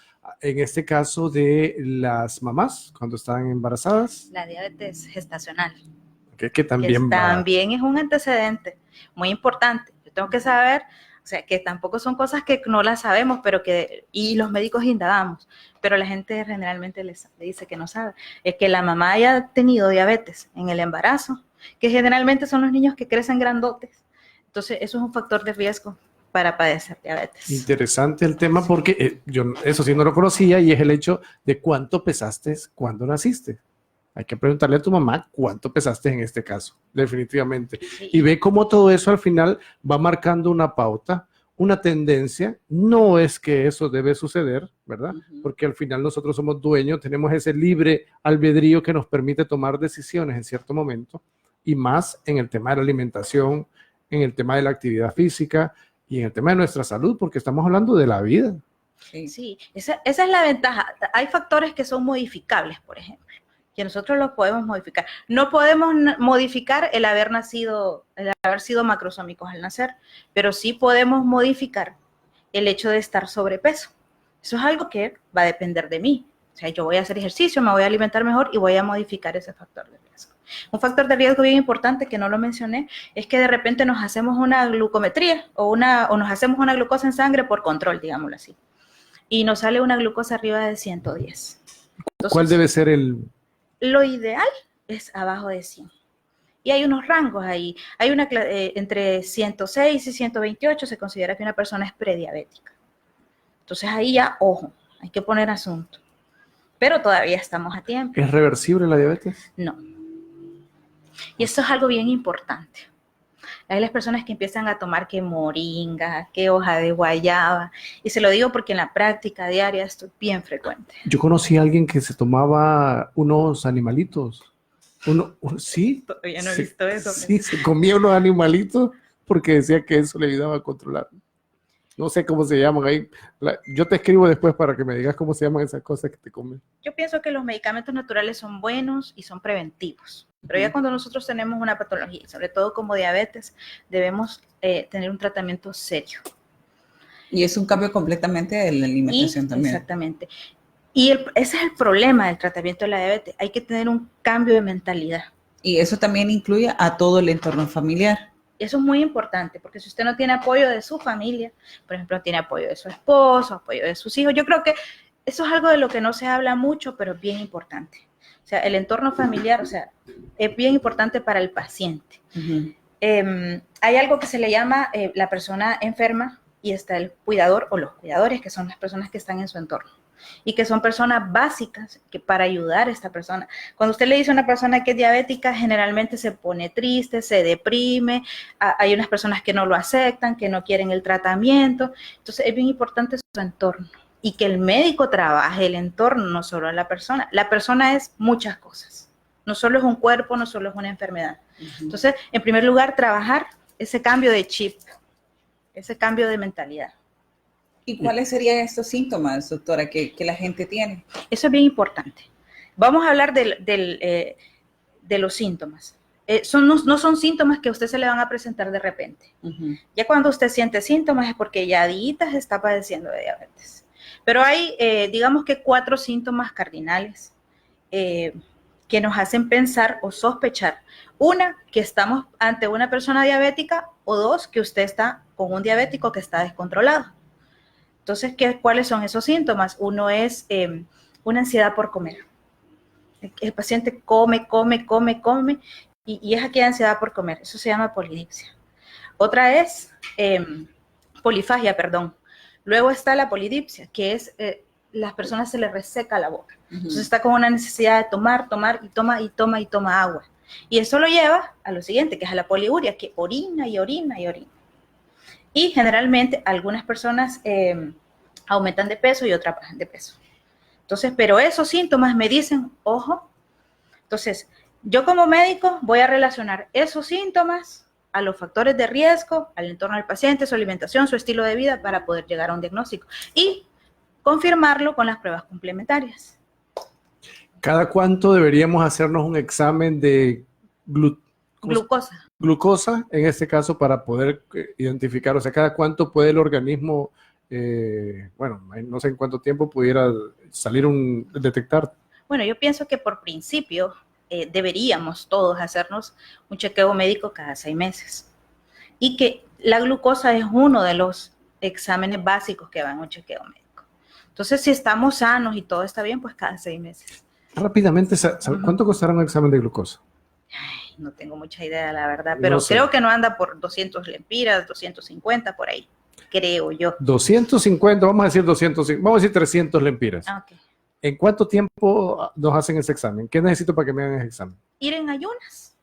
en este caso de las mamás cuando están embarazadas. La diabetes gestacional. Que también también es un antecedente muy importante. Yo tengo que saber, o sea, que tampoco son cosas que no las sabemos, pero y los médicos indagamos, pero la gente generalmente le dice que no sabe. Es que la mamá haya tenido diabetes en el embarazo, que generalmente son los niños que crecen grandotes. Entonces, eso es un factor de riesgo para padecer diabetes. Interesante el tema, porque yo eso sí no lo conocía, y es el hecho de cuánto pesaste cuando naciste. Hay que preguntarle a tu mamá cuánto pesaste en este caso, definitivamente. Sí. Y ve cómo todo eso al final va marcando una pauta, una tendencia. No es que eso debe suceder, ¿verdad? Porque al final nosotros somos dueños, tenemos ese libre albedrío que nos permite tomar decisiones en cierto momento, y más en el tema de la alimentación, en el tema de la actividad física y en el tema de nuestra salud, porque estamos hablando de la vida. Sí, esa es la ventaja. Hay factores que son modificables, por ejemplo, que nosotros los podemos modificar. No podemos modificar el haber sido macrosómicos al nacer, pero sí podemos modificar el hecho de estar sobrepeso. Eso es algo que va a depender de mí. O sea, yo voy a hacer ejercicio, me voy a alimentar mejor y voy a modificar ese factor de riesgo. Un factor de riesgo bien importante que no lo mencioné es que de repente nos hacemos una glucometría o nos hacemos una glucosa en sangre por control, digámoslo así, y nos sale una glucosa arriba de 110. Entonces, ¿cuál debe ser lo ideal es abajo de 100. Y hay unos rangos ahí. Hay entre 106 y 128 se considera que una persona es prediabética. Entonces ahí ya, ojo, hay que poner asunto. Pero todavía estamos a tiempo. ¿Es reversible la diabetes? No. Y eso es algo bien importante. Hay las personas que empiezan a tomar que moringa, que hoja de guayaba. Y se lo digo porque en la práctica diaria esto es bien frecuente. Yo conocí a alguien que se tomaba unos animalitos. Sí. Todavía no he visto eso. Sí, se comía unos animalitos porque decía que eso le ayudaba a controlar. No sé cómo se llaman ahí. Yo te escribo después para que me digas cómo se llaman esas cosas que te comen. Yo pienso que los medicamentos naturales son buenos y son preventivos. Pero ya cuando nosotros tenemos una patología, sobre todo como diabetes, debemos tener un tratamiento serio. Y es un cambio completamente de la alimentación también. Exactamente. Y ese es el problema del tratamiento de la diabetes. Hay que tener un cambio de mentalidad. Y eso también incluye a todo el entorno familiar. Eso es muy importante, porque si usted no tiene apoyo de su familia, por ejemplo, no tiene apoyo de su esposo, apoyo de sus hijos, yo creo que eso es algo de lo que no se habla mucho, pero es bien importante. O sea, el entorno familiar, o sea, es bien importante para el paciente. Hay algo que se le llama la persona enferma, y está el cuidador o los cuidadores, que son las personas que están en su entorno y que son personas básicas que para ayudar a esta persona. Cuando usted le dice a una persona que es diabética, generalmente se pone triste, se deprime, hay unas personas que no lo aceptan, que no quieren el tratamiento. Entonces es bien importante su entorno y que el médico trabaje el entorno, no solo a la persona. La persona es muchas cosas, no solo es un cuerpo, no solo es una enfermedad. Entonces, en primer lugar, trabajar ese cambio de chip, ese cambio de mentalidad. ¿Y cuáles serían estos síntomas, doctora, que la gente tiene? Eso es bien importante. Vamos a hablar de los síntomas. No son síntomas que a usted se le van a presentar de repente. Ya cuando usted siente síntomas es porque ya días está padeciendo de diabetes. Pero hay, digamos que 4 síntomas cardinales que nos hacen pensar o sospechar. Una, que estamos ante una persona diabética, o 2, que usted está con un diabético que está descontrolado. Entonces, ¿cuáles son esos síntomas? Uno es una ansiedad por comer. El paciente come, y es aquella ansiedad por comer. Eso se llama polidipsia. Otra es polifagia, perdón. Luego está la polidipsia, que es las personas se les reseca la boca. Entonces está con una necesidad de tomar y toma agua. Y eso lo lleva a lo siguiente, que es a la poliuria, que orina y orina y orina. Y generalmente algunas personas aumentan de peso y otras bajan de peso. Entonces, pero esos síntomas me dicen, ojo, entonces yo como médico voy a relacionar esos síntomas a los factores de riesgo, al entorno del paciente, su alimentación, su estilo de vida, para poder llegar a un diagnóstico y confirmarlo con las pruebas complementarias. ¿Cada cuánto deberíamos hacernos un examen de glucosa? Glucosa, en este caso, para poder identificar, o sea, cada cuánto puede el organismo, bueno, no sé en cuánto tiempo pudiera salir detectar. Bueno, yo pienso que por principio deberíamos todos hacernos un chequeo médico cada 6 meses y que la glucosa es uno de los exámenes básicos que van a un chequeo médico. Entonces, si estamos sanos y todo está bien, pues cada 6 meses. Rápidamente, ¿cuánto costará un examen de glucosa? Ay, no tengo mucha idea, la verdad, pero No sé. creo que no anda por 200 lempiras, 250 por ahí, creo yo. 250, vamos a decir 250, vamos a decir 300 lempiras. Okay. ¿En cuánto tiempo nos hacen ese examen? ¿Qué necesito para que me hagan ese examen? Ir en ayunas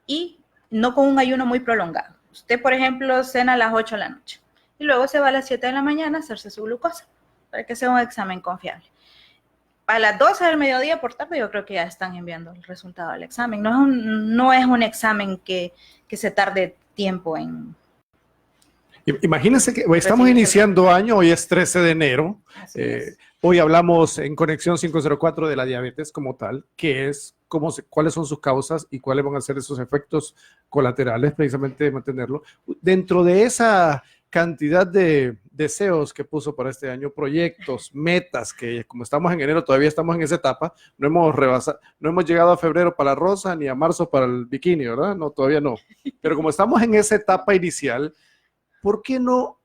y no con un ayuno muy prolongado. Usted, por ejemplo, cena a las 8 de la noche y luego se va a las 7 de la mañana a hacerse su glucosa para que sea un examen confiable. A las 12 del mediodía por tarde yo creo que ya están enviando el resultado del examen. No es un examen que se tarde tiempo en... Imagínense que estamos iniciando año, hoy es 13 de enero. Hoy hablamos en Conexión 504 de la diabetes como tal, que es cuáles son sus causas y cuáles van a ser esos efectos colaterales precisamente de mantenerlo. Dentro de esa cantidad de deseos que puso para este año, proyectos, metas, que como estamos en enero, todavía estamos en esa etapa, no hemos llegado a febrero para la rosa ni a marzo para el bikini, ¿verdad? No, todavía no. Pero como estamos en esa etapa inicial, ¿por qué no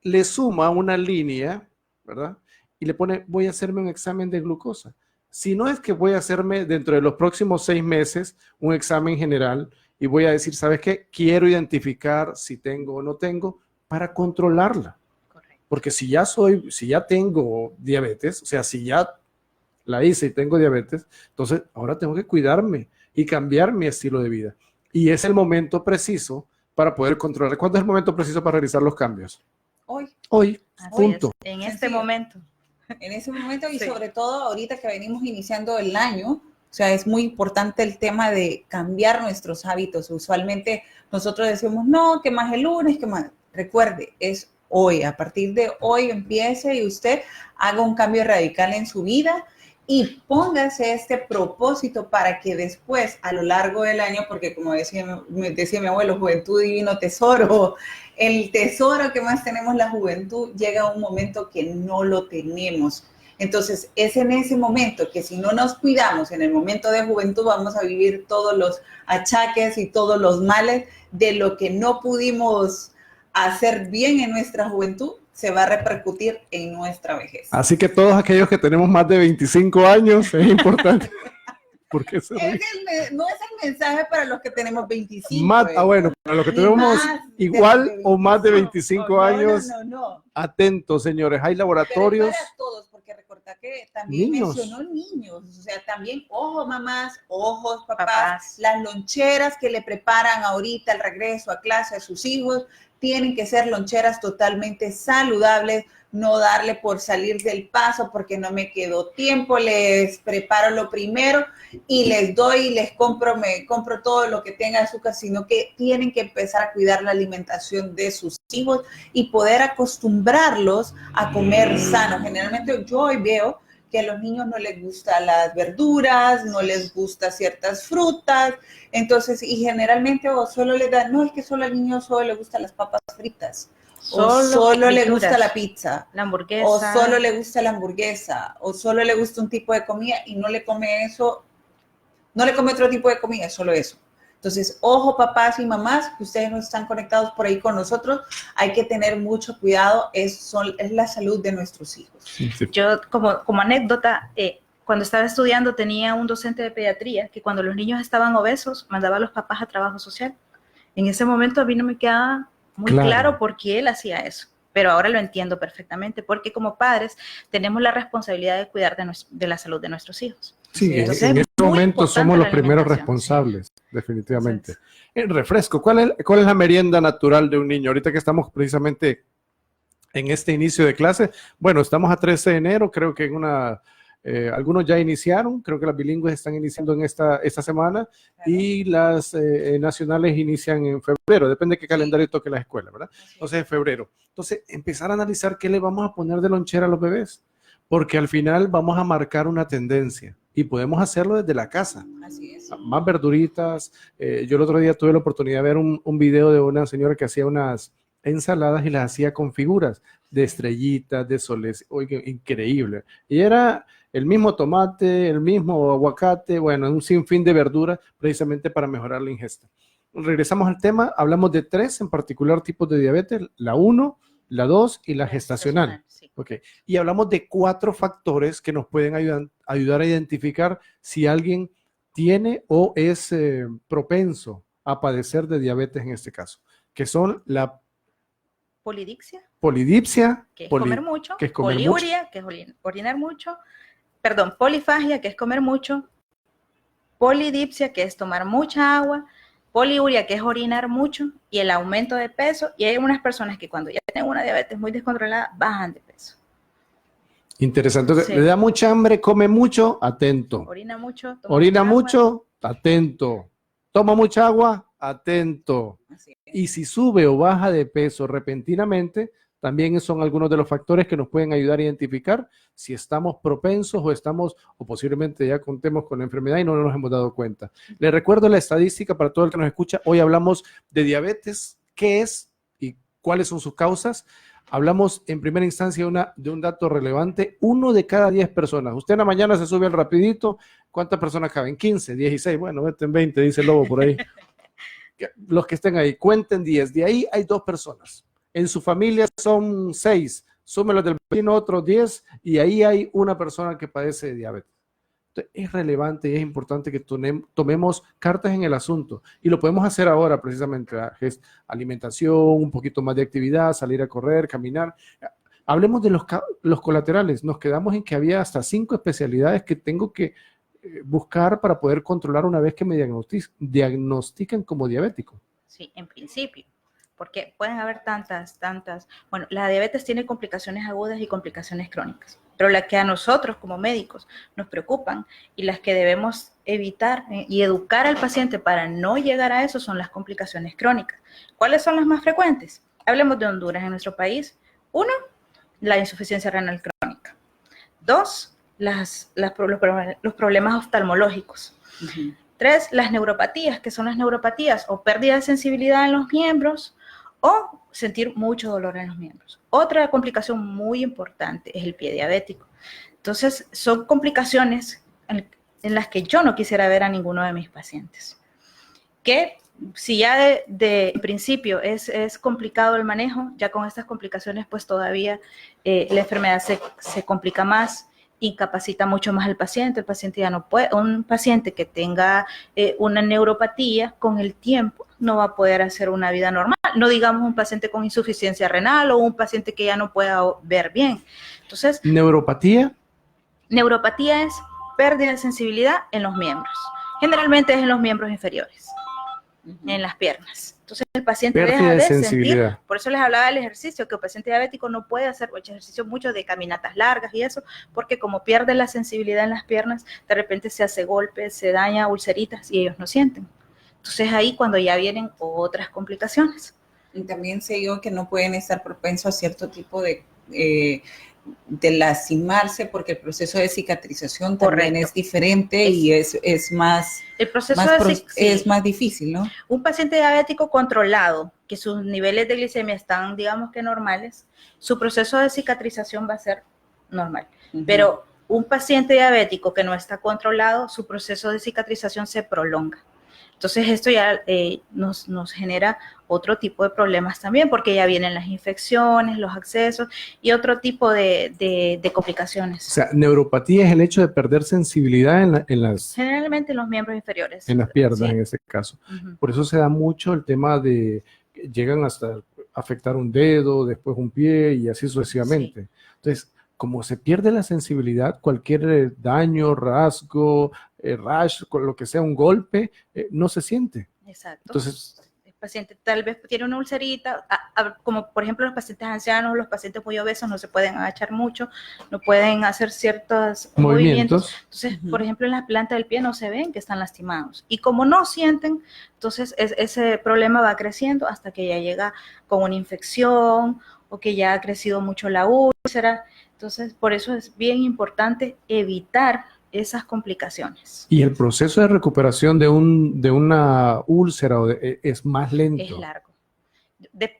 le suma una línea, ¿verdad? Y le pone, voy a hacerme un examen de glucosa. Si no es que voy a hacerme dentro de los próximos 6 meses un examen general y voy a decir, ¿sabes qué? Quiero identificar si tengo o no tengo para controlarla. Correcto. Porque si ya tengo diabetes, o sea, si ya la hice y tengo diabetes, entonces ahora tengo que cuidarme y cambiar mi estilo de vida. Y es el momento preciso para poder controlar. ¿Cuándo es el momento preciso para realizar los cambios? Hoy, punto. En este momento. En ese momento y sobre todo ahorita que venimos iniciando el año, o sea, es muy importante el tema de cambiar nuestros hábitos. Usualmente nosotros decimos, no, que más el lunes, que más. Recuerde, es hoy. A partir de hoy empiece y usted haga un cambio radical en su vida y póngase este propósito para que después, a lo largo del año, porque como decía mi abuelo, juventud divino tesoro, el tesoro que más tenemos la juventud, llega un momento que no lo tenemos. Entonces, es en ese momento que si no nos cuidamos en el momento de juventud, vamos a vivir todos los achaques y todos los males de lo que no pudimos hacer bien en nuestra juventud, se va a repercutir en nuestra vejez. Así que todos aquellos que tenemos más de 25 años, es importante. Porque no es el mensaje para los que tenemos 25. Bueno, para los que tenemos igual o más de 25 años, atentos, señores, hay laboratorios. Pero para todos, porque recuerda que también mencionó niños, o sea, también, ojo mamás, ojos papás, las loncheras que le preparan ahorita al regreso a clase a sus hijos, tienen que ser loncheras totalmente saludables, no darle por salir del paso porque no me quedó tiempo, les preparo lo primero y les doy y les compro todo lo que tenga azúcar, sino que tienen que empezar a cuidar la alimentación de sus hijos y poder acostumbrarlos a comer sano. Generalmente yo hoy veo que a los niños no les gustan las verduras, no les gustan ciertas frutas, entonces, y generalmente o solo les dan, no, es que solo al niño solo le gustan las papas fritas, o solo le gusta la pizza, la hamburguesa, o solo le gusta la hamburguesa, o solo le gusta un tipo de comida y no le come eso, no le come otro tipo de comida, solo eso. Entonces, ojo papás y mamás, que ustedes no están conectados por ahí con nosotros, hay que tener mucho cuidado, es la salud de nuestros hijos. Sí. Yo, como anécdota, cuando estaba estudiando tenía un docente de pediatría que cuando los niños estaban obesos mandaba a los papás a trabajo social. En ese momento a mí no me quedaba muy claro por qué él hacía eso. pero ahora lo entiendo perfectamente porque como padres tenemos la responsabilidad de cuidar de la salud de nuestros hijos. Sí, Entonces, en es este muy momento importante somos los la primeros alimentación, responsables, definitivamente. Entonces, El refresco, ¿cuál es la merienda natural de un niño? Ahorita que estamos precisamente en este inicio de clase, bueno, estamos a 13 de enero, creo que algunos ya iniciaron, creo que las bilingües están iniciando en esta semana y las nacionales inician en febrero, depende de qué calendario toque la escuela, ¿verdad? Entonces, en febrero. Entonces, empezar a analizar qué le vamos a poner de lonchera a los bebés, porque al final vamos a marcar una tendencia y podemos hacerlo desde la casa. Así es. Más verduritas. Yo el otro día tuve la oportunidad de ver un video de una señora que hacía unas ensaladas y las hacía con figuras de estrellitas, de soles. Oye, increíble. Y era el mismo tomate, el mismo aguacate, bueno, un sinfín de verduras precisamente para mejorar la ingesta. Regresamos al tema, hablamos de 3 en particular tipos de diabetes, la 1, la 2 y la gestacional. sí. Okay. Y hablamos de 4 factores que nos pueden ayudar a identificar si alguien tiene o es propenso a padecer de diabetes en este caso, que son la polidipsia, que es comer mucho, poliuria, que es orinar mucho, perdón, polifagia, que es comer mucho, polidipsia, que es tomar mucha agua, poliuria, que es orinar mucho, y el aumento de peso, y hay unas personas que cuando ya tienen una diabetes muy descontrolada, bajan de peso. Interesante. Entonces, Sí. le da mucha hambre, come mucho, atento. Orina mucho, Orina mucha mucho, atento. Toma mucha agua, atento. Así es. Y si sube o baja de peso repentinamente, también son algunos de los factores que nos pueden ayudar a identificar si estamos propensos o posiblemente ya contemos con la enfermedad y no nos hemos dado cuenta. Les recuerdo la estadística para todo el que nos escucha. Hoy hablamos de diabetes, qué es y cuáles son sus causas. Hablamos en primera instancia de un dato relevante, 1 de cada 10 personas. Usted en la mañana se sube al rapidito, ¿cuántas personas caben? 15, 16, bueno, vete en 20, dice el lobo por ahí. Los que estén ahí, cuenten 10, de ahí hay 2 personas. En su familia son 6, súmelos del vecino otros 10 y ahí hay una persona que padece de diabetes. Entonces, es relevante y es importante que tomemos cartas en el asunto y lo podemos hacer ahora precisamente, alimentación, un poquito más de actividad, salir a correr, caminar. Hablemos de los colaterales, nos quedamos en que había hasta 5 especialidades que tengo que buscar para poder controlar una vez que me diagnostican como diabético. Sí, en principio, porque pueden haber tantas, bueno, la diabetes tiene complicaciones agudas y complicaciones crónicas, pero las que a nosotros como médicos nos preocupan y las que debemos evitar y educar al paciente para no llegar a eso son las complicaciones crónicas. ¿Cuáles son las más frecuentes? Hablemos de Honduras en nuestro país. 1, la insuficiencia renal crónica. 2, los problemas oftalmológicos. 3, las neuropatías, que son las neuropatías o pérdida de sensibilidad en los miembros o sentir mucho dolor en los miembros. Otra complicación muy importante es el pie diabético. Entonces, son complicaciones en las que yo no quisiera ver a ninguno de mis pacientes. Que si ya de principio es complicado el manejo, ya con estas complicaciones, pues todavía la enfermedad se complica más, incapacita mucho más al paciente. El paciente ya no puede, un paciente que tenga una neuropatía con el tiempo no va a poder hacer una vida normal. No digamos un paciente con insuficiencia renal o un paciente que ya no pueda ver bien. Entonces, ¿neuropatía? Neuropatía es pérdida de sensibilidad en los miembros. Generalmente es en los miembros inferiores, en las piernas. Entonces el paciente pérdida deja de sensibilidad. sentir, por eso les hablaba del ejercicio, que el paciente diabético no puede hacer ejercicio mucho de caminatas largas y eso, porque como pierde la sensibilidad en las piernas, de repente se hace golpes, se daña ulceritas y ellos no sienten. Entonces ahí cuando ya vienen otras complicaciones. Y también sé yo que no pueden estar propensos a cierto tipo de lastimarse porque el proceso de cicatrización también es diferente y es más, el proceso es más difícil, ¿no? Un paciente diabético controlado, que sus niveles de glicemia están, digamos que normales, su proceso de cicatrización va a ser normal. Pero un paciente diabético que no está controlado, su proceso de cicatrización se prolonga. Entonces esto ya nos genera otro tipo de problemas también, porque ya vienen las infecciones, los accesos y otro tipo de complicaciones. O sea, neuropatía es el hecho de perder sensibilidad en las... Generalmente en los miembros inferiores. En las piernas, sí. En ese caso. Por eso se da mucho el tema de... Llegan hasta afectar un dedo, después un pie y así sucesivamente. Entonces, como se pierde la sensibilidad, cualquier daño, rasgo, rash, con lo que sea, un golpe, no se siente. Exacto. Entonces, el paciente tal vez tiene una ulcerita, como por ejemplo los pacientes ancianos, los pacientes muy obesos no se pueden agachar mucho, no pueden hacer ciertos movimientos. Entonces, por ejemplo, en la planta del pie no se ven que están lastimados. Y como no sienten, entonces ese problema va creciendo hasta que ya llega con una infección o que ya ha crecido mucho la úlcera. Entonces, por eso es bien importante evitar esas complicaciones. Y el proceso de recuperación de una úlcera es más lento. Es largo.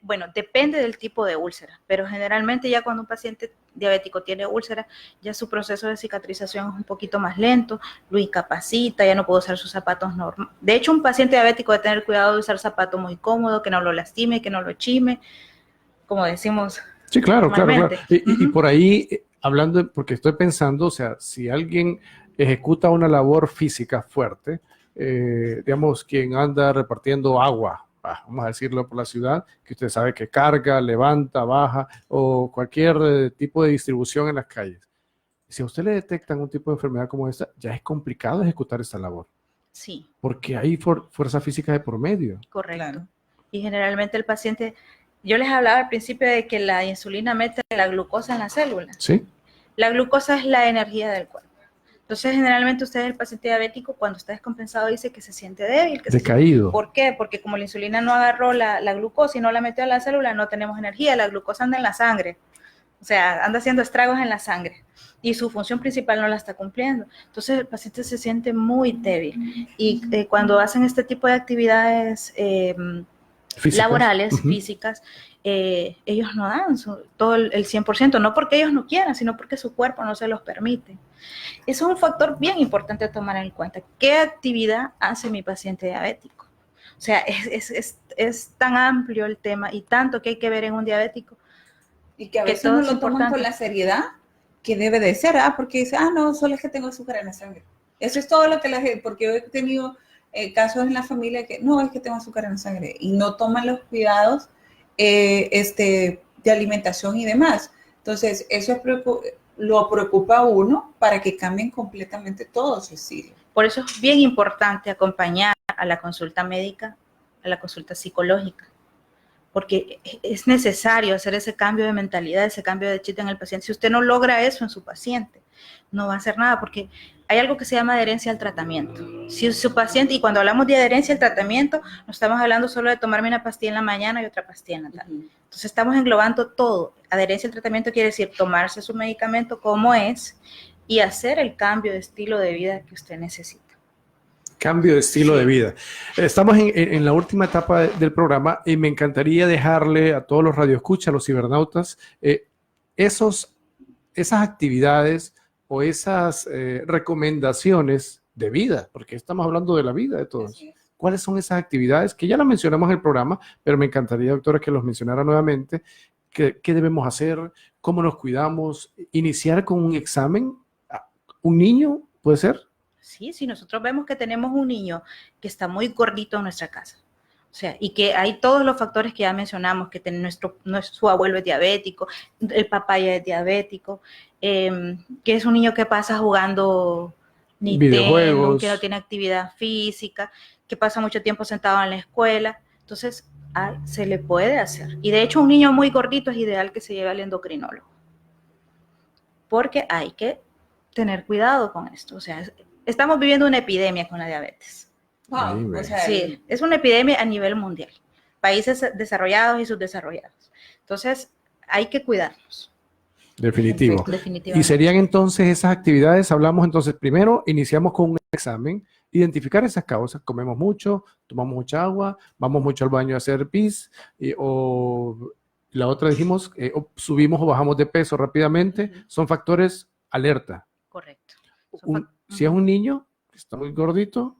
Bueno, depende del tipo de úlcera, pero generalmente ya cuando un paciente diabético tiene úlcera, ya su proceso de cicatrización es un poquito más lento, lo incapacita, ya no puede usar sus zapatos normales. De hecho, un paciente diabético debe tener cuidado de usar zapatos muy cómodos, que no lo lastime, que no lo chime, como decimos. Sí, claro. Y por ahí, hablando, porque estoy pensando, o sea, si alguien ejecuta una labor física fuerte, digamos, quien anda repartiendo agua, vamos a decirlo por la ciudad, que usted sabe que carga, levanta, baja, o cualquier tipo de distribución en las calles. Si a usted le detectan un tipo de enfermedad como esta, ya es complicado ejecutar esta labor. Sí. Porque hay fuerza física de por medio. Correcto. Claro. Y generalmente el paciente, yo les hablaba al principio de que la insulina mete la glucosa en la célula. Sí. La glucosa es la energía del cuerpo. Entonces, generalmente usted, el paciente diabético, cuando está descompensado, dice que se siente débil. Decaído. ¿Por qué? Porque como la insulina no agarró la glucosa y no la metió a la célula, no tenemos energía. La glucosa anda en la sangre. O sea, anda haciendo estragos en la sangre. Y su función principal no la está cumpliendo. Entonces, el paciente se siente muy débil. Y cuando hacen este tipo de actividades laborales, físicas, ellos no dan todo el 100%, no porque ellos no quieran, sino porque su cuerpo no se los permite. Eso es un factor bien importante a tomar en cuenta. ¿Qué actividad hace mi paciente diabético? O sea, es tan amplio el tema y tanto que hay que ver en un diabético. Y que a veces no lo toman con la seriedad que debe de ser, porque dice, no, solo es que tengo azúcar en la sangre. Eso es todo lo que la gente, porque yo he tenido casos en la familia que no, es que tengo azúcar en la sangre y no toman los cuidados de alimentación y demás. Entonces, eso lo preocupa a uno para que cambien completamente todo su estilo. Por eso es bien importante acompañar a la consulta médica, a la consulta psicológica, porque es necesario hacer ese cambio de mentalidad, ese cambio de chip en el paciente. Si usted no logra eso en su paciente, no va a hacer nada, porque hay algo que se llama adherencia al tratamiento. Si su paciente, y cuando hablamos de adherencia al tratamiento, no estamos hablando solo de tomarme una pastilla en la mañana y otra pastilla en la tarde. Entonces estamos englobando todo. Adherencia al tratamiento quiere decir tomarse su medicamento como es y hacer el cambio de estilo de vida que usted necesita. Cambio de estilo de vida. Estamos en la última etapa del programa y me encantaría dejarle a todos los radioescuchas, a los cibernautas, esas actividades o esas recomendaciones de vida, porque estamos hablando de la vida de todos. ¿Cuáles son esas actividades? Que ya las mencionamos en el programa, pero me encantaría, doctora, que los mencionara nuevamente. ¿Qué debemos hacer? ¿Cómo nos cuidamos? ¿Iniciar con un examen? ¿Un niño puede ser? Sí, si nosotros vemos que tenemos un niño que está muy gordito en nuestra casa, o sea, y que hay todos los factores que ya mencionamos, que su abuelo es diabético, el papá ya es diabético, que es un niño que pasa jugando Nintendo, que no tiene actividad física, que pasa mucho tiempo sentado en la escuela, entonces se le puede hacer. Y de hecho un niño muy gordito es ideal que se lleve al endocrinólogo, porque hay que tener cuidado con esto, o sea, estamos viviendo una epidemia con la diabetes. Wow, o sea, sí, es una epidemia a nivel mundial. Países desarrollados y subdesarrollados. Entonces, hay que cuidarnos. Definitivo. Definitivamente. Y serían entonces esas actividades, hablamos entonces, primero iniciamos con un examen, identificar esas causas, comemos mucho, tomamos mucha agua, vamos mucho al baño a hacer pis, o la otra dijimos, subimos o bajamos de peso rápidamente, son factores alerta. Correcto. Si es un niño que está muy gordito.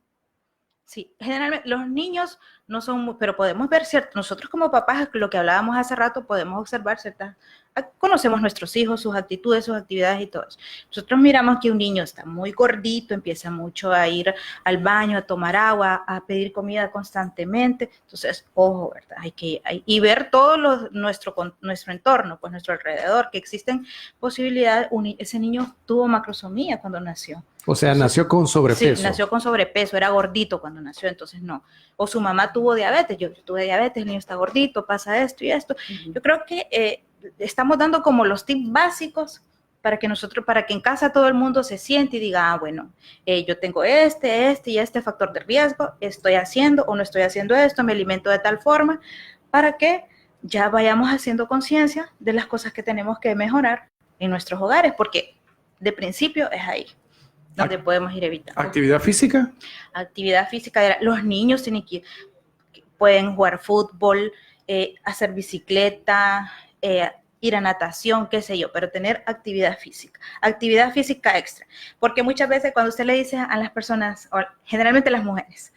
Sí, generalmente los niños no son muy, pero podemos ver nosotros como papás, lo que hablábamos hace rato, podemos observar ciertas conocemos nuestros hijos, sus actitudes, sus actividades y todo eso. Nosotros miramos que un niño está muy gordito, empieza mucho a ir al baño, a tomar agua, a pedir comida constantemente. Entonces, ojo, ¿verdad? Y ver todo nuestro entorno, pues nuestro alrededor, que existen posibilidades. Ese niño tuvo macrosomía cuando nació. O sea, nació con sobrepeso. Sí, nació con sobrepeso, era gordito cuando nació, entonces no. O su mamá tuvo diabetes, yo tuve diabetes, el niño está gordito, pasa esto y esto. Yo creo que estamos dando como los tips básicos para que en casa todo el mundo se siente y diga, bueno, yo tengo este y este factor de riesgo, estoy haciendo o no estoy haciendo esto, me alimento de tal forma, para que ya vayamos haciendo conciencia de las cosas que tenemos que mejorar en nuestros hogares, porque de principio es ahí donde podemos ir evitando. ¿Actividad física? Actividad física, los niños pueden jugar fútbol, hacer bicicleta, ir a natación, qué sé yo, pero tener actividad física extra, porque muchas veces cuando usted le dice a las personas, o generalmente a las mujeres,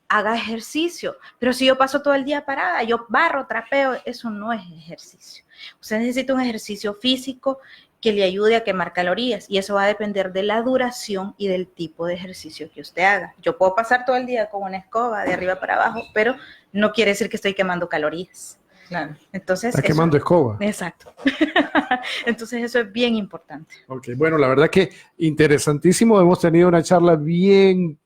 haga ejercicio, pero si yo paso todo el día parada, yo barro, trapeo, eso no es ejercicio. Usted necesita un ejercicio físico que le ayude a quemar calorías, y eso va a depender de la duración y del tipo de ejercicio que usted haga. Yo puedo pasar todo el día con una escoba de arriba para abajo, pero no quiere decir que estoy quemando calorías. Claro. Entonces, Está quemando escoba. Exacto. Entonces eso es bien importante. Ok, bueno, la verdad que interesantísimo. Hemos tenido una charla bien,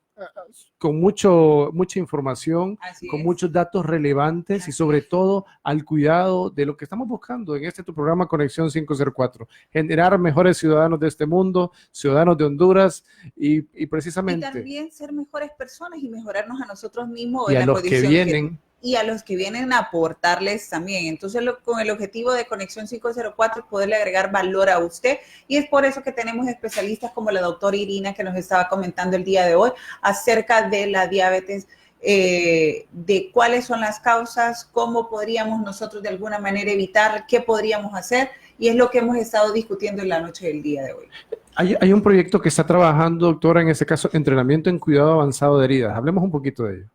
con mucha información, con muchos datos relevantes y sobre todo al cuidado de lo que estamos buscando en tu programa Conexión 504, generar mejores ciudadanos de este mundo, ciudadanos de Honduras y precisamente... Y también ser mejores personas y mejorarnos a nosotros mismos. Y a los que vienen. Y a los que vienen a aportarles también. Entonces, con el objetivo de Conexión 504 es poderle agregar valor a usted, y es por eso que tenemos especialistas como la doctora Irina, que nos estaba comentando el día de hoy acerca de la diabetes, de cuáles son las causas, cómo podríamos nosotros de alguna manera evitar, qué podríamos hacer, y es lo que hemos estado discutiendo en la noche del día de hoy. Hay un proyecto que está trabajando, doctora, en este caso, entrenamiento en cuidado avanzado de heridas. Hablemos un poquito de ello.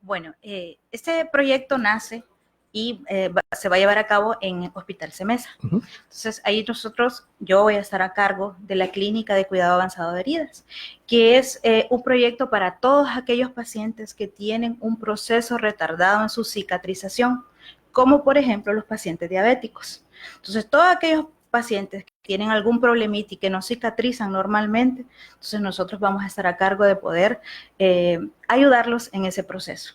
Bueno, este proyecto nace y se va a llevar a cabo en Hospital CEMESA. Uh-huh. Entonces, ahí yo voy a estar a cargo de la Clínica de Cuidado Avanzado de Heridas, que es un proyecto para todos aquellos pacientes que tienen un proceso retardado en su cicatrización, como por ejemplo los pacientes diabéticos. Entonces, todos aquellos pacientes que tienen algún problemita y que no cicatrizan normalmente, entonces nosotros vamos a estar a cargo de poder ayudarlos en ese proceso.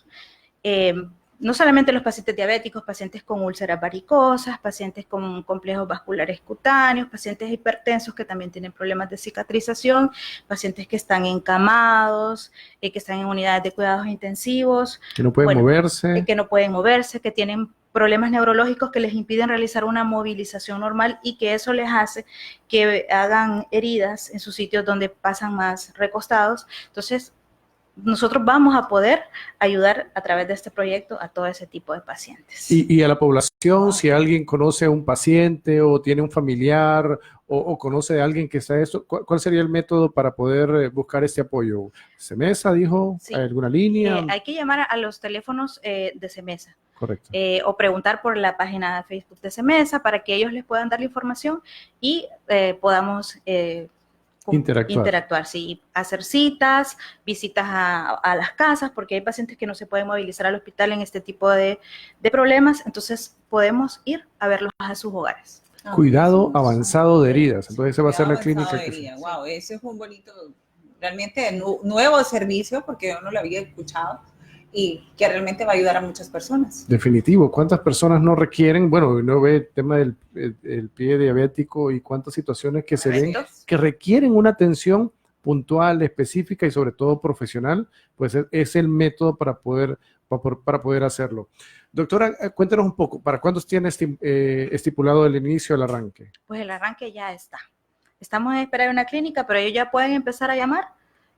No solamente los pacientes diabéticos, pacientes con úlceras varicosas, pacientes con complejos vasculares cutáneos, pacientes hipertensos que también tienen problemas de cicatrización, pacientes que están encamados, que están en unidades de cuidados intensivos. Que no pueden moverse. Que no pueden moverse, que tienen problemas neurológicos que les impiden realizar una movilización normal y que eso les hace que hagan heridas en sus sitios donde pasan más recostados. Entonces, nosotros vamos a poder ayudar a través de este proyecto a todo ese tipo de pacientes. Y a la población, si alguien conoce a un paciente o tiene un familiar o conoce a alguien que está esto, ¿cuál sería el método para poder buscar este apoyo? ¿CEMESA dijo? Sí. ¿Hay alguna línea? Hay que llamar a los teléfonos de CEMESA. Correcto. O preguntar por la página de Facebook de CEMESA para que ellos les puedan dar la información y podamos interactuar, sí, hacer citas, visitas a las casas, porque hay pacientes que no se pueden movilizar al hospital en este tipo de problemas, entonces podemos ir a verlos a sus hogares. Cuidado avanzado de heridas, entonces esa va a ser la clínica. Wow, ese es un bonito, realmente nuevo servicio, porque yo no lo había escuchado, y que realmente va a ayudar a muchas personas. Definitivo. ¿Cuántas personas no requieren? Bueno, uno ve el tema del pie diabético y cuántas situaciones que se ven que requieren una atención puntual, específica y sobre todo profesional, pues es el método para poder hacerlo. Doctora, cuéntanos un poco, ¿para cuándo tiene estipulado el inicio del arranque? Pues el arranque ya está. Estamos en espera de una clínica, pero ellos ya pueden empezar a llamar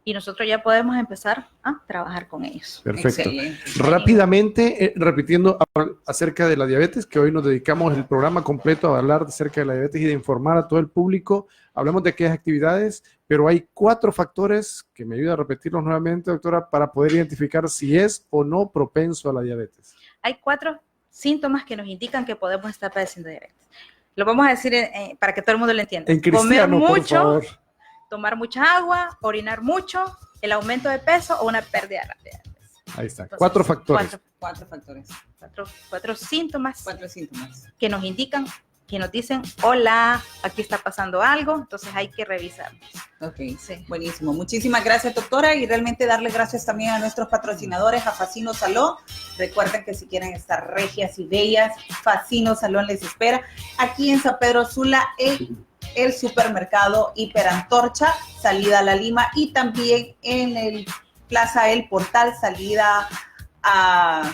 y nosotros ya podemos empezar a trabajar con ellos. Perfecto. Excelente. Rápidamente, repitiendo acerca de la diabetes, que hoy nos dedicamos el programa completo a hablar acerca de la diabetes y de informar a todo el público. Hablamos de aquellas actividades, pero hay 4 factores, que me ayuda a repetirlos nuevamente, doctora, para poder identificar si es o no propenso a la diabetes. Hay 4 síntomas que nos indican que podemos estar padeciendo diabetes. Lo vamos a decir para que todo el mundo lo entienda. En cristiano, comer por mucho, favor. tomar mucha agua, orinar mucho, el aumento de peso o una pérdida rápida. Ahí está. Entonces, 4 factores. Cuatro factores, Cuatro síntomas 4 síntomas. que nos indican, que nos dicen, hola, aquí está pasando algo, entonces hay que revisarlos. Ok, Sí. buenísimo. Muchísimas gracias, doctora, y realmente darle gracias también a nuestros patrocinadores, a Facino Salón. Recuerden que si quieren estar regias y bellas, Facino Salón les espera. Aquí en San Pedro Sula, el supermercado Hiperantorcha, salida a La Lima, y también en el Plaza El Portal, salida a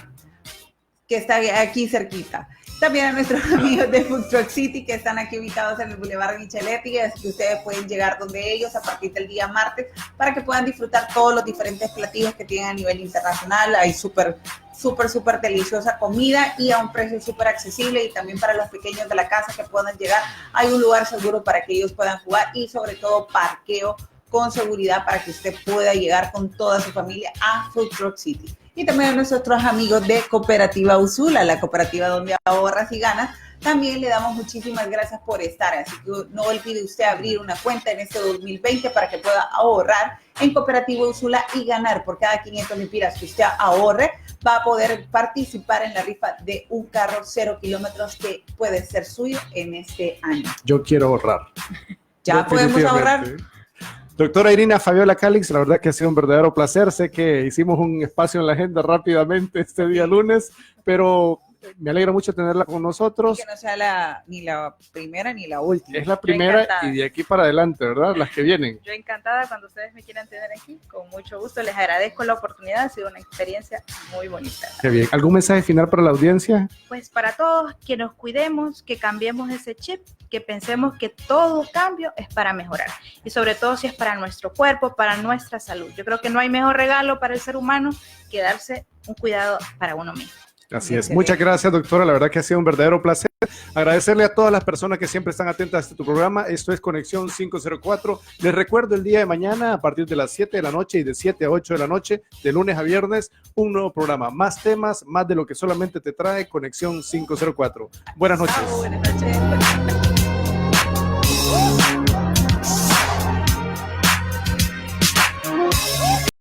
que está aquí cerquita. También a nuestros amigos de Food Truck City, que están aquí ubicados en el Boulevard Micheletti, así que ustedes pueden llegar donde ellos a partir del día martes para que puedan disfrutar todos los diferentes platillos que tienen a nivel internacional. Hay súper deliciosa comida y a un precio súper accesible, y también para los pequeños de la casa que puedan llegar, hay un lugar seguro para que ellos puedan jugar, y sobre todo parqueo con seguridad para que usted pueda llegar con toda su familia a Food Truck City. Y también a nuestros amigos de Cooperativa Usula, la cooperativa donde ahorras y ganas. También le damos muchísimas gracias por estar, así que no olvide usted abrir una cuenta en este 2020 para que pueda ahorrar en Cooperativa Usula y ganar. Por cada 500 lempiras que usted ahorre, va a poder participar en la rifa de un carro 0 kilómetros que puede ser suyo en este año. Yo quiero ahorrar. Ya podemos ahorrar. Definitivamente. Doctora Irina Fabiola Calix, la verdad que ha sido un verdadero placer. Sé que hicimos un espacio en la agenda rápidamente este día lunes, pero me alegra mucho tenerla con nosotros. Que no sea ni la primera ni la última. Es la primera encantada. y de aquí para adelante, ¿verdad? Las que vienen. Yo encantada cuando ustedes me quieran tener aquí, con mucho gusto, les agradezco la oportunidad, ha sido una experiencia muy bonita. Qué bien. ¿Algún mensaje final para la audiencia? Pues para todos, que nos cuidemos, que cambiemos ese chip, que pensemos que todo cambio es para mejorar, y sobre todo si es para nuestro cuerpo, para nuestra salud. Yo creo que no hay mejor regalo para el ser humano que darse un cuidado para uno mismo. Así es. Muchas gracias, doctora. La verdad que ha sido un verdadero placer. Agradecerle a todas las personas que siempre están atentas a este programa. Esto es Conexión 504. Les recuerdo el día de mañana, a partir de las 7 de la noche y de 7 a 8 de la noche, de lunes a viernes, un nuevo programa. Más temas, más de lo que solamente te trae Conexión 504. Buenas noches. Buenas noches.